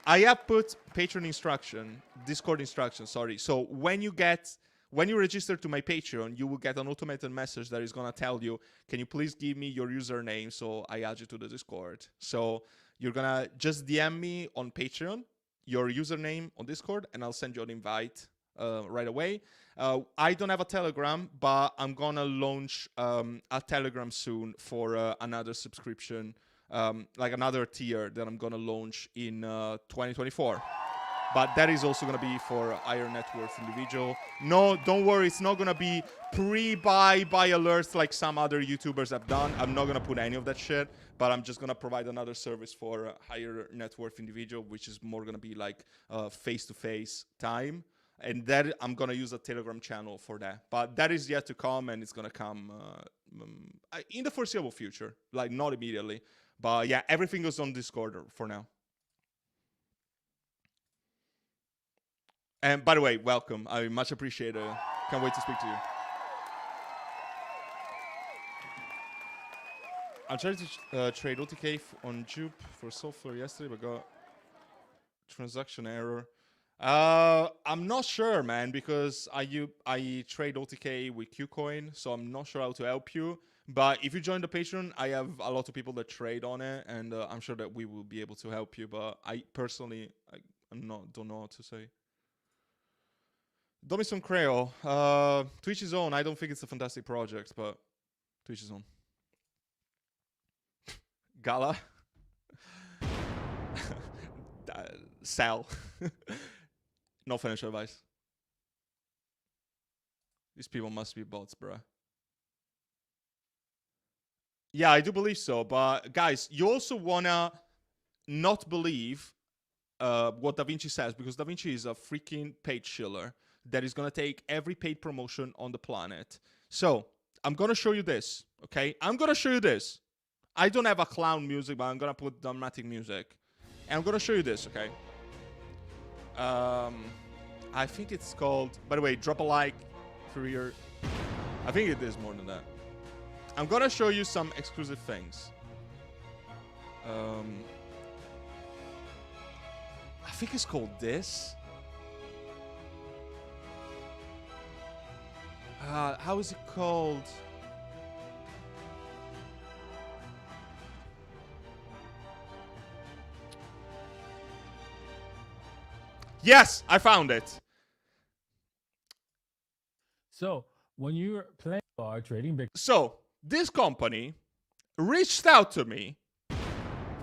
I have put Patreon instruction, Discord instruction. Sorry. So when you register to my Patreon, you will get an automated message that is gonna tell you, can you please give me your username so I add you to the Discord. So you're gonna just DM me on Patreon your username on Discord, and I'll send you an invite right away. I don't have a Telegram, but I'm gonna launch a Telegram soon for another subscription like another tier that I'm gonna launch in 2024. But that is also gonna be for higher net worth individual. No, don't worry, it's not gonna be pre-buy alerts like some other YouTubers have done. I'm not gonna put any of that shit, but I'm just gonna provide another service for higher net worth individual, which is more gonna be like face-to-face time. And that I'm gonna use a Telegram channel for that. But that is yet to come, and it's gonna come in the foreseeable future, like not immediately. But yeah, everything is on Discord for now. And by the way, welcome. I much appreciate it. Can't wait to speak to you. I'm trying to trade OTK on Jupe for software yesterday, but got transaction error. I'm not sure, man, because I trade OTK with Qcoin, so I'm not sure how to help you. But if you join the Patreon, I have a lot of people that trade on it, and I'm sure that we will be able to help you. But I personally, don't know what to say. Domison Creo, Twitch is on. I don't think it's a fantastic project, but Twitch is on. Gala. Sell. No financial advice. These people must be bots, bruh. Yeah, I do believe so. But guys, you also wanna not believe what Da Vinci says, because Da Vinci is a freaking paid shiller that is gonna take every paid promotion on the planet. So I'm gonna show you this, okay? I'm gonna show you this. I don't have a clown music, but I'm gonna put dramatic music, and I'm gonna show you this, okay? I think it's called. By the way, drop a like for your. I think it is more than that. I'm gonna show you some exclusive things. I think it's called this. How is it called? Yes, I found it. So when you're playing trading Bitcoin, So this company reached out to me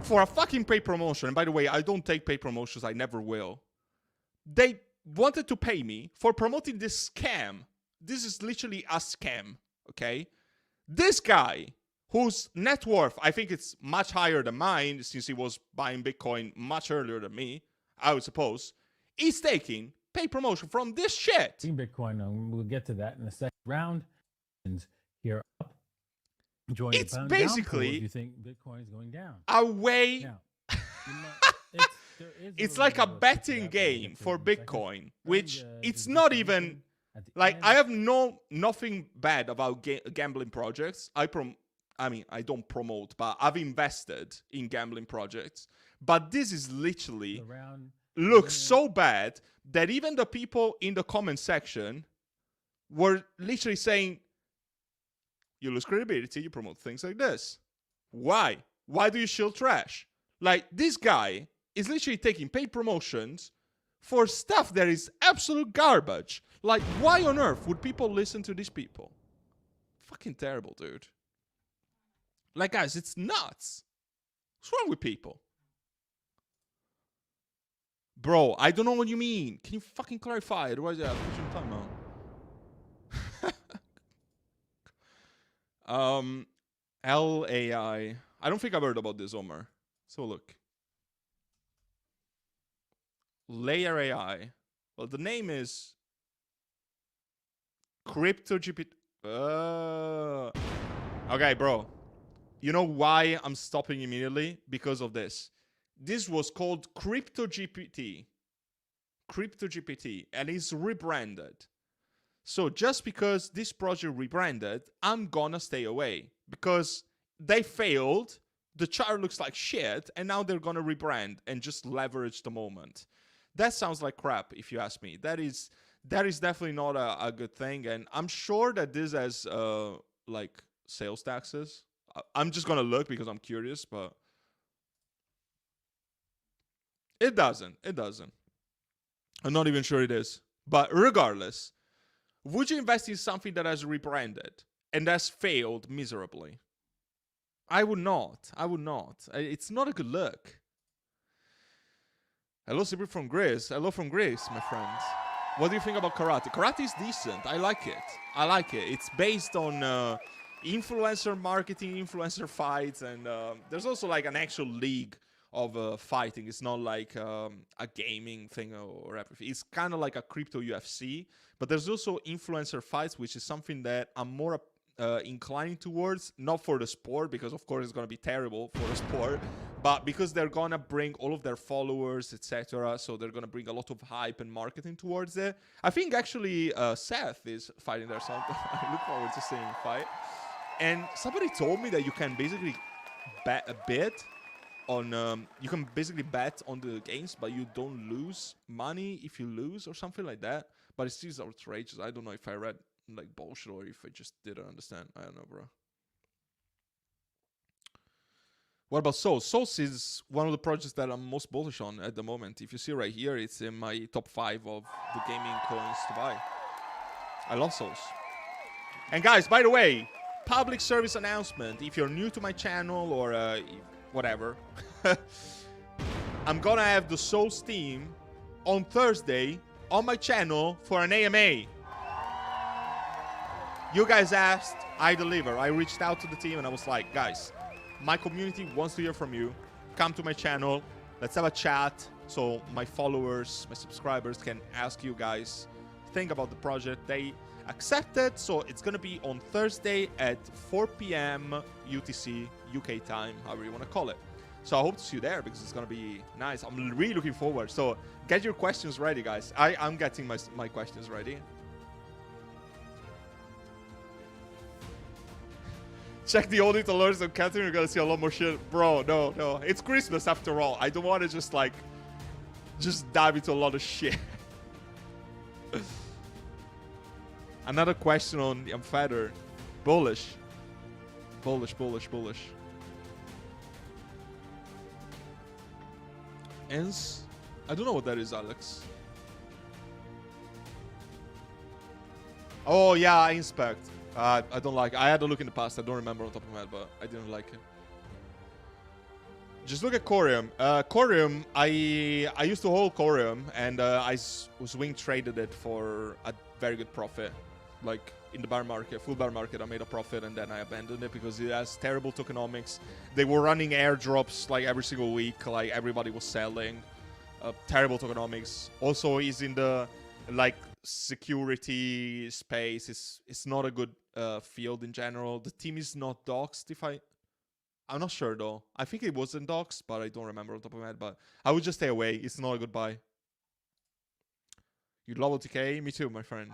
for a fucking paid promotion. And by the way, I don't take paid promotions. I never will. They wanted to pay me for promoting this scam. This is literally a scam, okay? This guy, whose net worth, I think it's much higher than mine, since he was buying Bitcoin much earlier than me, I would suppose, is taking paid promotion from this shit. Bitcoin, and we'll get to that in the second round. And here up, join It's the pound basically down pool if you think Bitcoin is going down. A way. Now, It's like a betting game for Bitcoin, which it's not even like I have nothing bad about gambling projects. I don't promote, but I've invested in gambling projects. But this is literally looks so bad that even the people in the comment section were literally saying, "You lose credibility. You promote things like this. Why? Why do you shield trash?" Like, this guy is literally taking paid promotions for stuff that is absolute garbage. Like, why on earth would people listen to these people? Fucking terrible, dude. Like, guys, it's nuts. What's wrong with people? Bro, I don't know what you mean. Can you fucking clarify? Otherwise, yeah, put you in timeout. LAI. I don't think I've heard about this, Omar. So look. Layer AI. Well, the name is CryptoGPT. Okay, bro. You know why I'm stopping immediately? Because of this. This was called CryptoGPT. CryptoGPT. And it's rebranded. So just because this project rebranded, I'm gonna stay away. Because they failed. The chart looks like shit. And now they're gonna rebrand and just leverage the moment. That sounds like crap, if you ask me. That is definitely not a good thing. And I'm sure that this has, like, sales taxes. I'm just going to look because I'm curious, but it doesn't. It doesn't. I'm not even sure it is. But regardless, would you invest in something that has rebranded and has failed miserably? I would not. I would not. It's not a good look. Hello, Sibir from Greece. Hello from Greece, my friends. What do you think about karate? Karate is decent. I like it. I like it. It's based on influencer marketing, influencer fights, and there's also like an actual league of fighting. It's not like a gaming thing or everything. It's kind of like a crypto UFC, but there's also influencer fights, which is something that I'm more inclining towards, not for the sport, because of course it's going to be terrible for the sport, but because they're going to bring all of their followers, etc. So they're going to bring a lot of hype and marketing towards it. I think actually Seth is fighting there, so I look forward to seeing him fight. And somebody told me that you can basically bet a bit on you can basically bet on the games, but you don't lose money if you lose or something like that. But it seems outrageous. I don't know if I read like bullshit or if I just didn't understand. I don't know, bro. What about Souls? Souls is one of the projects that I'm most bullish on at the moment. If you see right here, it's in my top 5 of the gaming coins to buy. I love Souls. And guys, by the way, public service announcement. If you're new to my channel or whatever, I'm gonna have the Souls team on Thursday on my channel for an AMA. You guys asked, I deliver. I reached out to the team and I was like, guys, my community wants to hear from you. Come to my channel. Let's have a chat so my followers, my subscribers can ask you guys, think about the project. They accepted, so it's going to be on Thursday at 4 p.m. UTC, UK time, however you want to call it. So I hope to see you there because it's going to be nice. I'm really looking forward. So get your questions ready, guys. I'm getting my questions ready. Check the audit alerts on Catherine. You're gonna see a lot more shit. Bro, no. It's Christmas after all. I don't want to just dive into a lot of shit. Another question on Feather. Bullish. Ens? I don't know what that is, Alex. Oh, yeah, I inspect. I don't like it. I had a look in the past. I don't remember on top of my head, but I didn't like it. Just look at Corium. Corium, I used to hold Corium, and I swing traded it for a very good profit. Like, in the bear market, full bear market, I made a profit, and then I abandoned it because it has terrible tokenomics. They were running airdrops, like, every single week. Like, everybody was selling. Terrible tokenomics. Also, is in the, like, security space. It's not a good field in general. The team is not doxed. I'm not sure though. I think it wasn't doxed, but I don't remember on top of my head. But I would just stay away. It's not a good buy. You love OTK? Me too, my friend.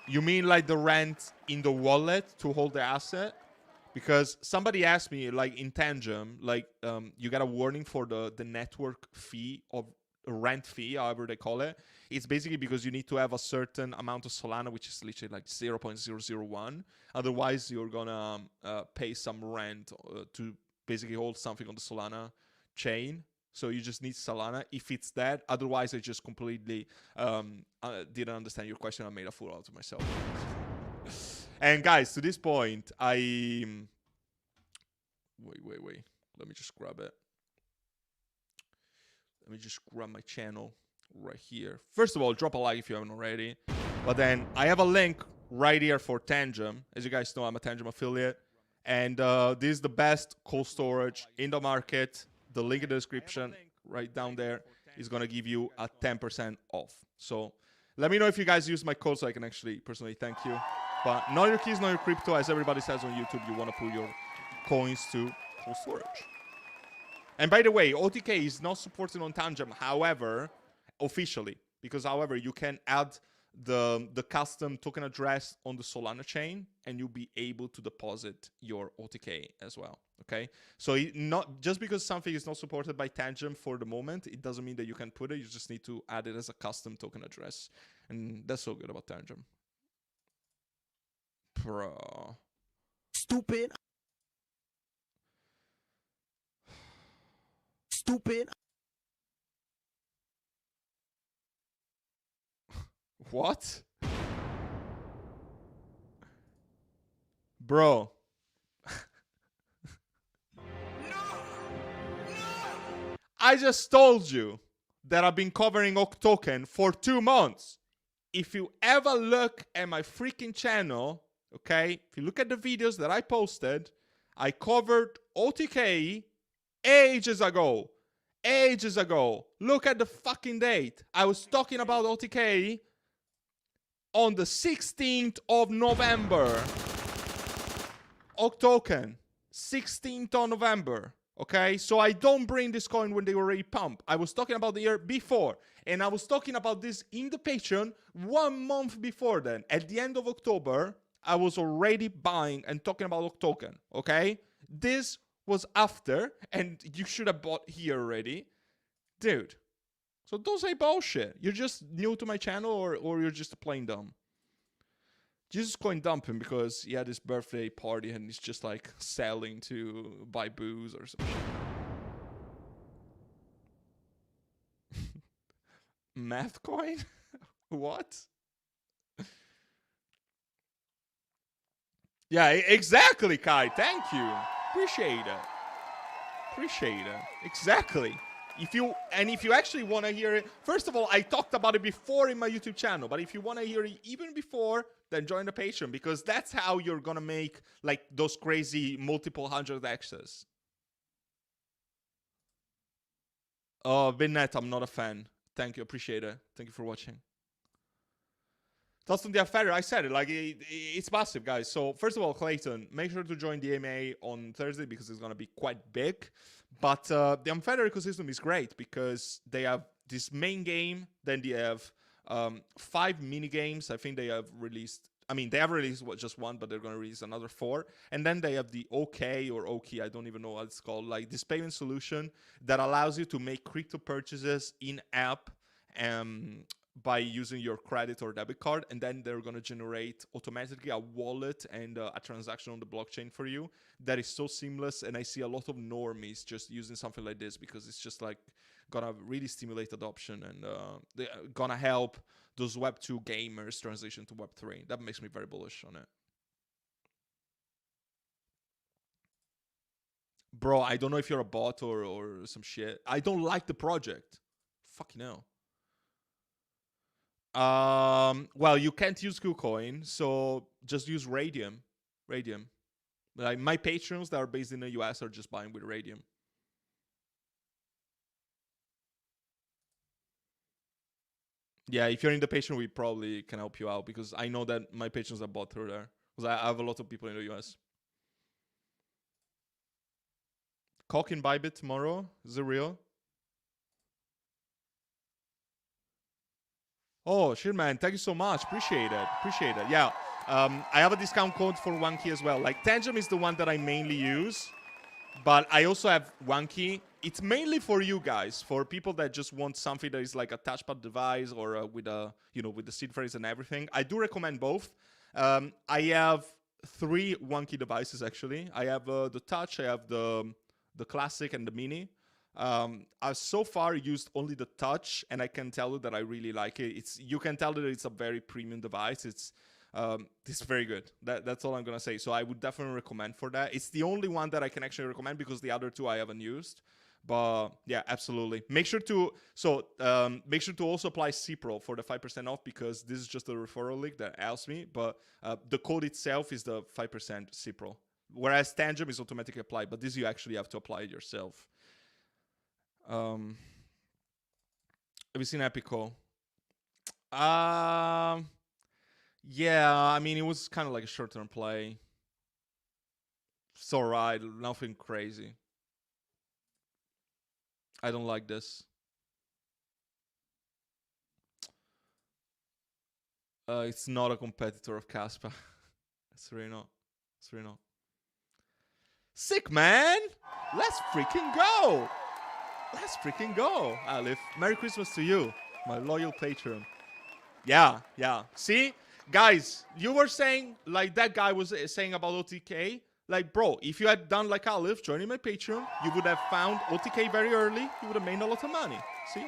You mean like the rent in the wallet to hold the asset? Because somebody asked me, like in Tangem, like you got a warning for the network fee of rent fee, however they call it. It's basically because you need to have a certain amount of Solana, which is literally like 0.001. Otherwise, you're gonna pay some rent to basically hold something on the Solana chain. So you just need Solana if it's that. Otherwise, I just completely didn't understand your question. I made a fool out of myself. And guys, to this point, wait. Let me just grab it. Let me just grab my channel right here. First of all, drop a like if you haven't already. But then I have a link right here for Tangem. As you guys know, I'm a Tangem affiliate. And this is the best cold storage in the market. The link in the description right down there is going to give you a 10% off. So let me know if you guys use my code so I can actually personally thank you. But know your keys, know your crypto. As everybody says on YouTube, you want to put your coins to cold storage. And by the way, OTK is not supported on Tangem, however, officially. Because, however, you can add the custom token address on the Solana chain, and you'll be able to deposit your OTK as well. Okay? So not just because something is not supported by Tangem for the moment, it doesn't mean that you can put it. You just need to add it as a custom token address. And that's so good about Tangem. Bro. Stupid. What? Bro. I just told you that I've been covering Octokn for 2 months. If you ever look at my freaking channel, okay, if you look at the videos that I posted, I covered OTK ages ago. Ages ago. Look at the fucking date. I was talking about OTK on the 16th of November. Octokn. 16th of November. Okay, so I don't bring this coin when they already pump. I was talking about the year before. And I was talking about this in the Patreon 1 month before then. At the end of October, I was already buying and talking about Octokn. Okay? This was after, and you should have bought here already. Dude. So don't say bullshit. You're just new to my channel or you're just plain dumb. Just coin dumping because he had his birthday party and he's just like selling to buy booze or some shit. Math coin? What? Yeah, exactly, Kai. Thank you. Appreciate it. Appreciate it. Exactly. If you actually want to hear it, first of all, I talked about it before in my YouTube channel, but if you want to hear it even before, then join the Patreon, because that's how you're gonna make like those crazy multiple 100x's. Oh, Binnet, I'm not a fan. Thank you, appreciate it. Thank you for watching. Thoughts on the Unfeather? I said it, like it's massive, guys. So first of all, Clayton, make sure to join the AMA on Thursday because it's gonna be quite big. But the Unfeather ecosystem is great because they have this main game, then they have 5 mini games. I think they have released. I mean, they have released just one, but they're gonna release another 4. And then they have the OK or Oki, I don't even know what it's called, like this payment solution that allows you to make crypto purchases in app. By using your credit or debit card, and then they're going to generate automatically a wallet and a transaction on the blockchain for you. That is so seamless, and I see a lot of normies just using something like this because it's just like gonna really stimulate adoption, and they're gonna help those Web2 gamers transition to Web3. That makes me very bullish on it. Bro, I don't know if you're a bot or some shit. I don't like the project. Fucking hell. Well, you can't use KuCoin, so just use Radium. Like my patrons that are based in the US are just buying with Radium. Yeah, if you're in the Patreon, we probably can help you out because I know that my patrons are bought through there. Because I have a lot of people in the US. Cock in Bybit tomorrow? Is it real? Oh, shit, man. Thank you so much. Appreciate it. Appreciate it. Yeah. I have a discount code for 1key as well. Like, Tangem is the one that I mainly use. But I also have 1key. It's mainly for you guys. For people that just want something that is like a touchpad device or with a, you know, with the seed phrase and everything. I do recommend both. I have 3 1key devices, actually. I have the Touch. I have the Classic and the Mini. I've so far used only the Touch, and I can tell you that I really like it. You can tell that it's a very premium device. It's very good. That's all I'm gonna say. So I would definitely recommend for that. It's the only one that I can actually recommend because the other 2 I haven't used. But yeah, absolutely. Make sure to also apply CPRO for the 5% off because this is just a referral link that helps me. But the code itself is the 5% CPRO, whereas Tangem is automatically applied. But this you actually have to apply it yourself. Have you seen Epico? Yeah, I mean, it was kind of like a short-term play. It's alright, nothing crazy. I don't like this. It's not a competitor of Caspa. It's really not. It's really not. Sick, man! Let's freaking go! Let's freaking go, Alif. Merry Christmas to you, my loyal patron. Yeah, yeah. See? Guys, you were saying, like that guy was saying about OTK. Like, bro, if you had done like Alif, joining my Patreon, you would have found OTK very early. You would have made a lot of money. See?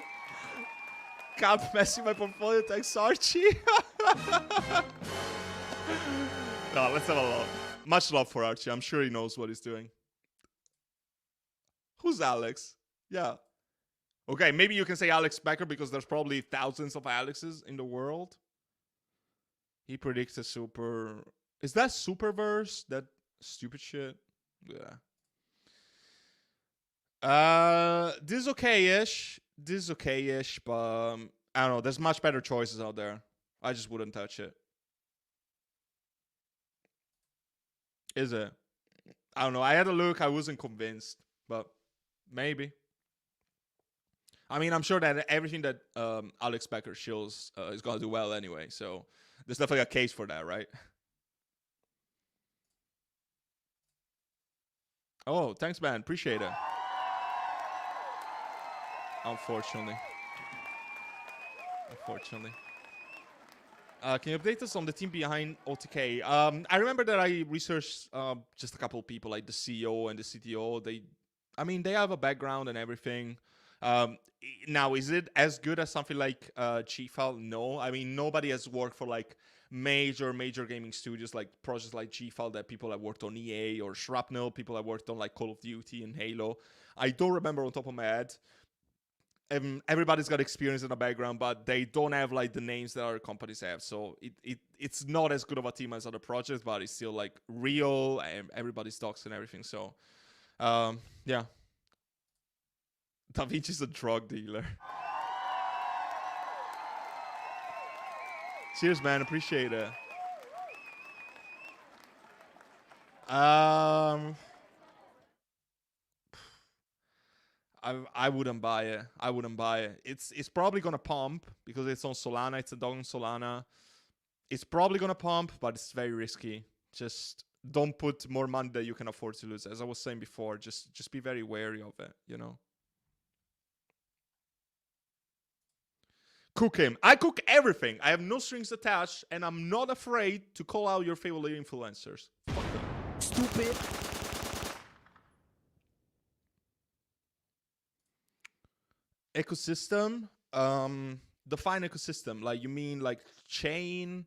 Can't mess with my portfolio. Thanks, Archie. No, let's have a look. Much love for Archie. I'm sure he knows what he's doing. Who's Alex? Yeah. Okay, maybe you can say Alex Becker because there's probably thousands of Alexes in the world. He predicts a super... Is that Superverse? That stupid shit? Yeah. This is okay-ish. This is okay-ish, but I don't know. There's much better choices out there. I just wouldn't touch it. Is it? I don't know. I had a look. I wasn't convinced, but maybe. I mean, I'm sure that everything that Alex Becker shows is going to do well anyway. So there's definitely a case for that, right? Oh, thanks, man. Appreciate it. Unfortunately. Can you update us on the team behind Octokn? I remember that I researched just a couple of people, like the CEO and the CTO. They have a background and everything. Now, is it as good as something like GFAL? No. I mean, nobody has worked for like major gaming studios, like projects like GFAL that people have worked on EA or Shrapnel. People have worked on like Call of Duty and Halo. I don't remember on top of my head. Everybody's got experience in the background, but they don't have like the names that other companies have. So it's not as good of a team as other projects, but it's still like real and everybody's talks and everything. So yeah. Da Vinci's a drug dealer. Cheers, man. Appreciate it. I wouldn't buy it. I wouldn't buy it. It's probably gonna pump because it's on Solana. It's a dog on Solana. It's probably gonna pump, but it's very risky. Just don't put more money that you can afford to lose. As I was saying before, just be very wary of it. You know. Cook him. I cook everything. I have no strings attached, and I'm not afraid to call out your favorite influencers. Fuck them. Stupid. Ecosystem. Define ecosystem. Like you mean like chain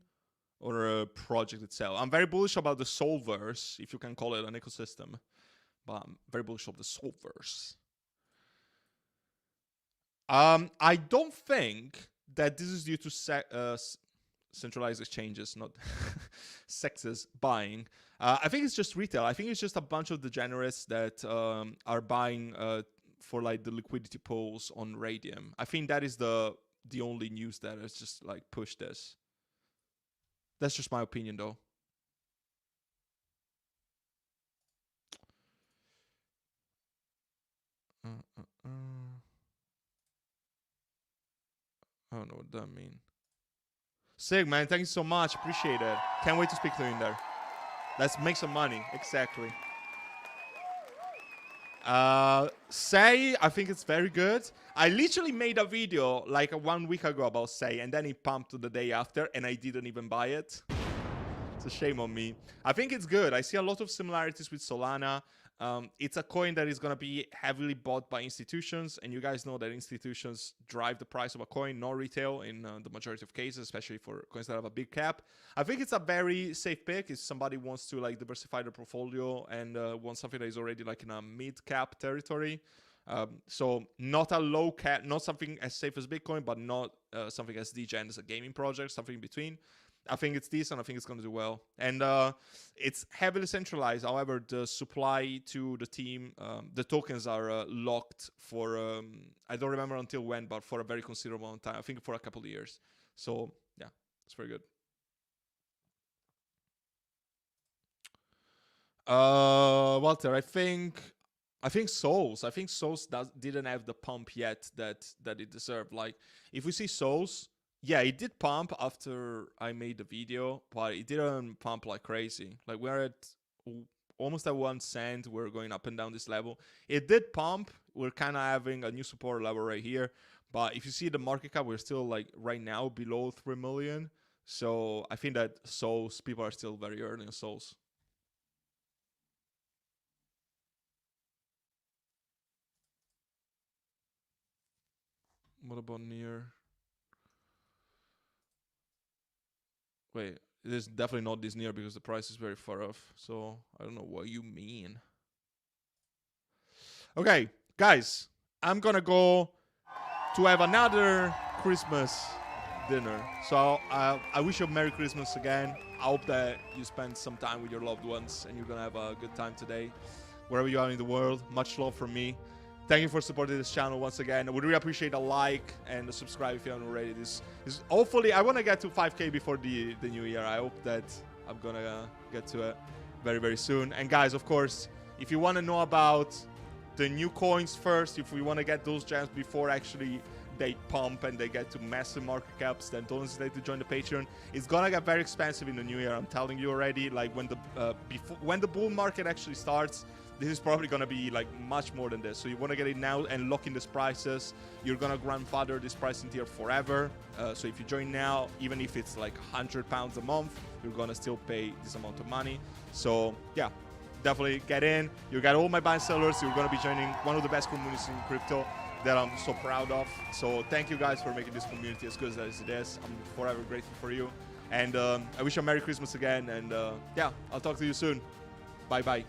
or a project itself? I'm very bullish about the Solverse, if you can call it an ecosystem. But I'm very bullish of the Solverse. I don't think that this is due to centralized exchanges, not sexes buying. I think it's just retail. I think it's just a bunch of degenerates that are buying for like the liquidity pools on Radium. I think that is the only news that has just like pushed this. That's just my opinion, though. I don't know what that means. Sick, man. Thank you so much. Appreciate it. Can't wait to speak to you in there. Let's make some money. Exactly. Say, I think it's very good. I literally made a video like 1 week ago about Say, and then it pumped the day after, and I didn't even buy it. It's a shame on me. I think it's good. I see a lot of similarities with Solana. It's a coin that is going to be heavily bought by institutions, and you guys know that institutions drive the price of a coin, not retail in the majority of cases, especially for coins that have a big cap. I think it's a very safe pick if somebody wants to like diversify their portfolio and wants something that is already like in a mid-cap territory. So not a low cap, not something as safe as Bitcoin, but not something as degen as a gaming project, something in between. I think it's decent. I think it's going to do well. And it's heavily centralized. However, the supply to the team, the tokens are locked for, I don't remember until when, but for a very considerable amount of time. I think for a couple of years. So, yeah, it's very good. Walter, I think Souls. I think Souls didn't have the pump yet that it deserved. Like, if we see Souls... Yeah, it did pump after I made the video, but it didn't pump like crazy. Like we're at almost at 1 cent. We're going up and down this level. It did pump. We're kind of having a new support level right here. But if you see the market cap, we're still like right now below 3 million. So I think that Souls, people are still very early in Souls. What about near? Wait, It is definitely not this near because the price is very far off. So I don't know what you mean. Okay, guys, I'm gonna go to have another Christmas dinner. So I wish you a Merry Christmas again. I hope that you spend some time with your loved ones and you're gonna have a good time today, wherever you are in the world. Much love from me. Thank you for supporting this channel once again. I would really appreciate a like and a subscribe if you haven't already. This is hopefully I want to get to 5K before the new year. I hope that I'm gonna get to it very, very soon. And guys, of course, if you want to know about the new coins first, if we want to get those gems before actually they pump and they get to massive market caps, then don't hesitate to join the Patreon. It's gonna get very expensive in the new year, I'm telling you already. Like when the bull market actually starts, this is probably gonna be like much more than this. So you want to get it now and lock in these prices. You're gonna grandfather this pricing tier forever. So if you join now, even if it's like £100 a month, you're gonna still pay this amount of money. So yeah, definitely get in. You got all my buy and sellers. You're gonna be joining one of the best communities in crypto that I'm so proud of. So thank you guys for making this community as good as it is. I'm forever grateful for you. And I wish you a Merry Christmas again. And yeah, I'll talk to you soon. Bye bye.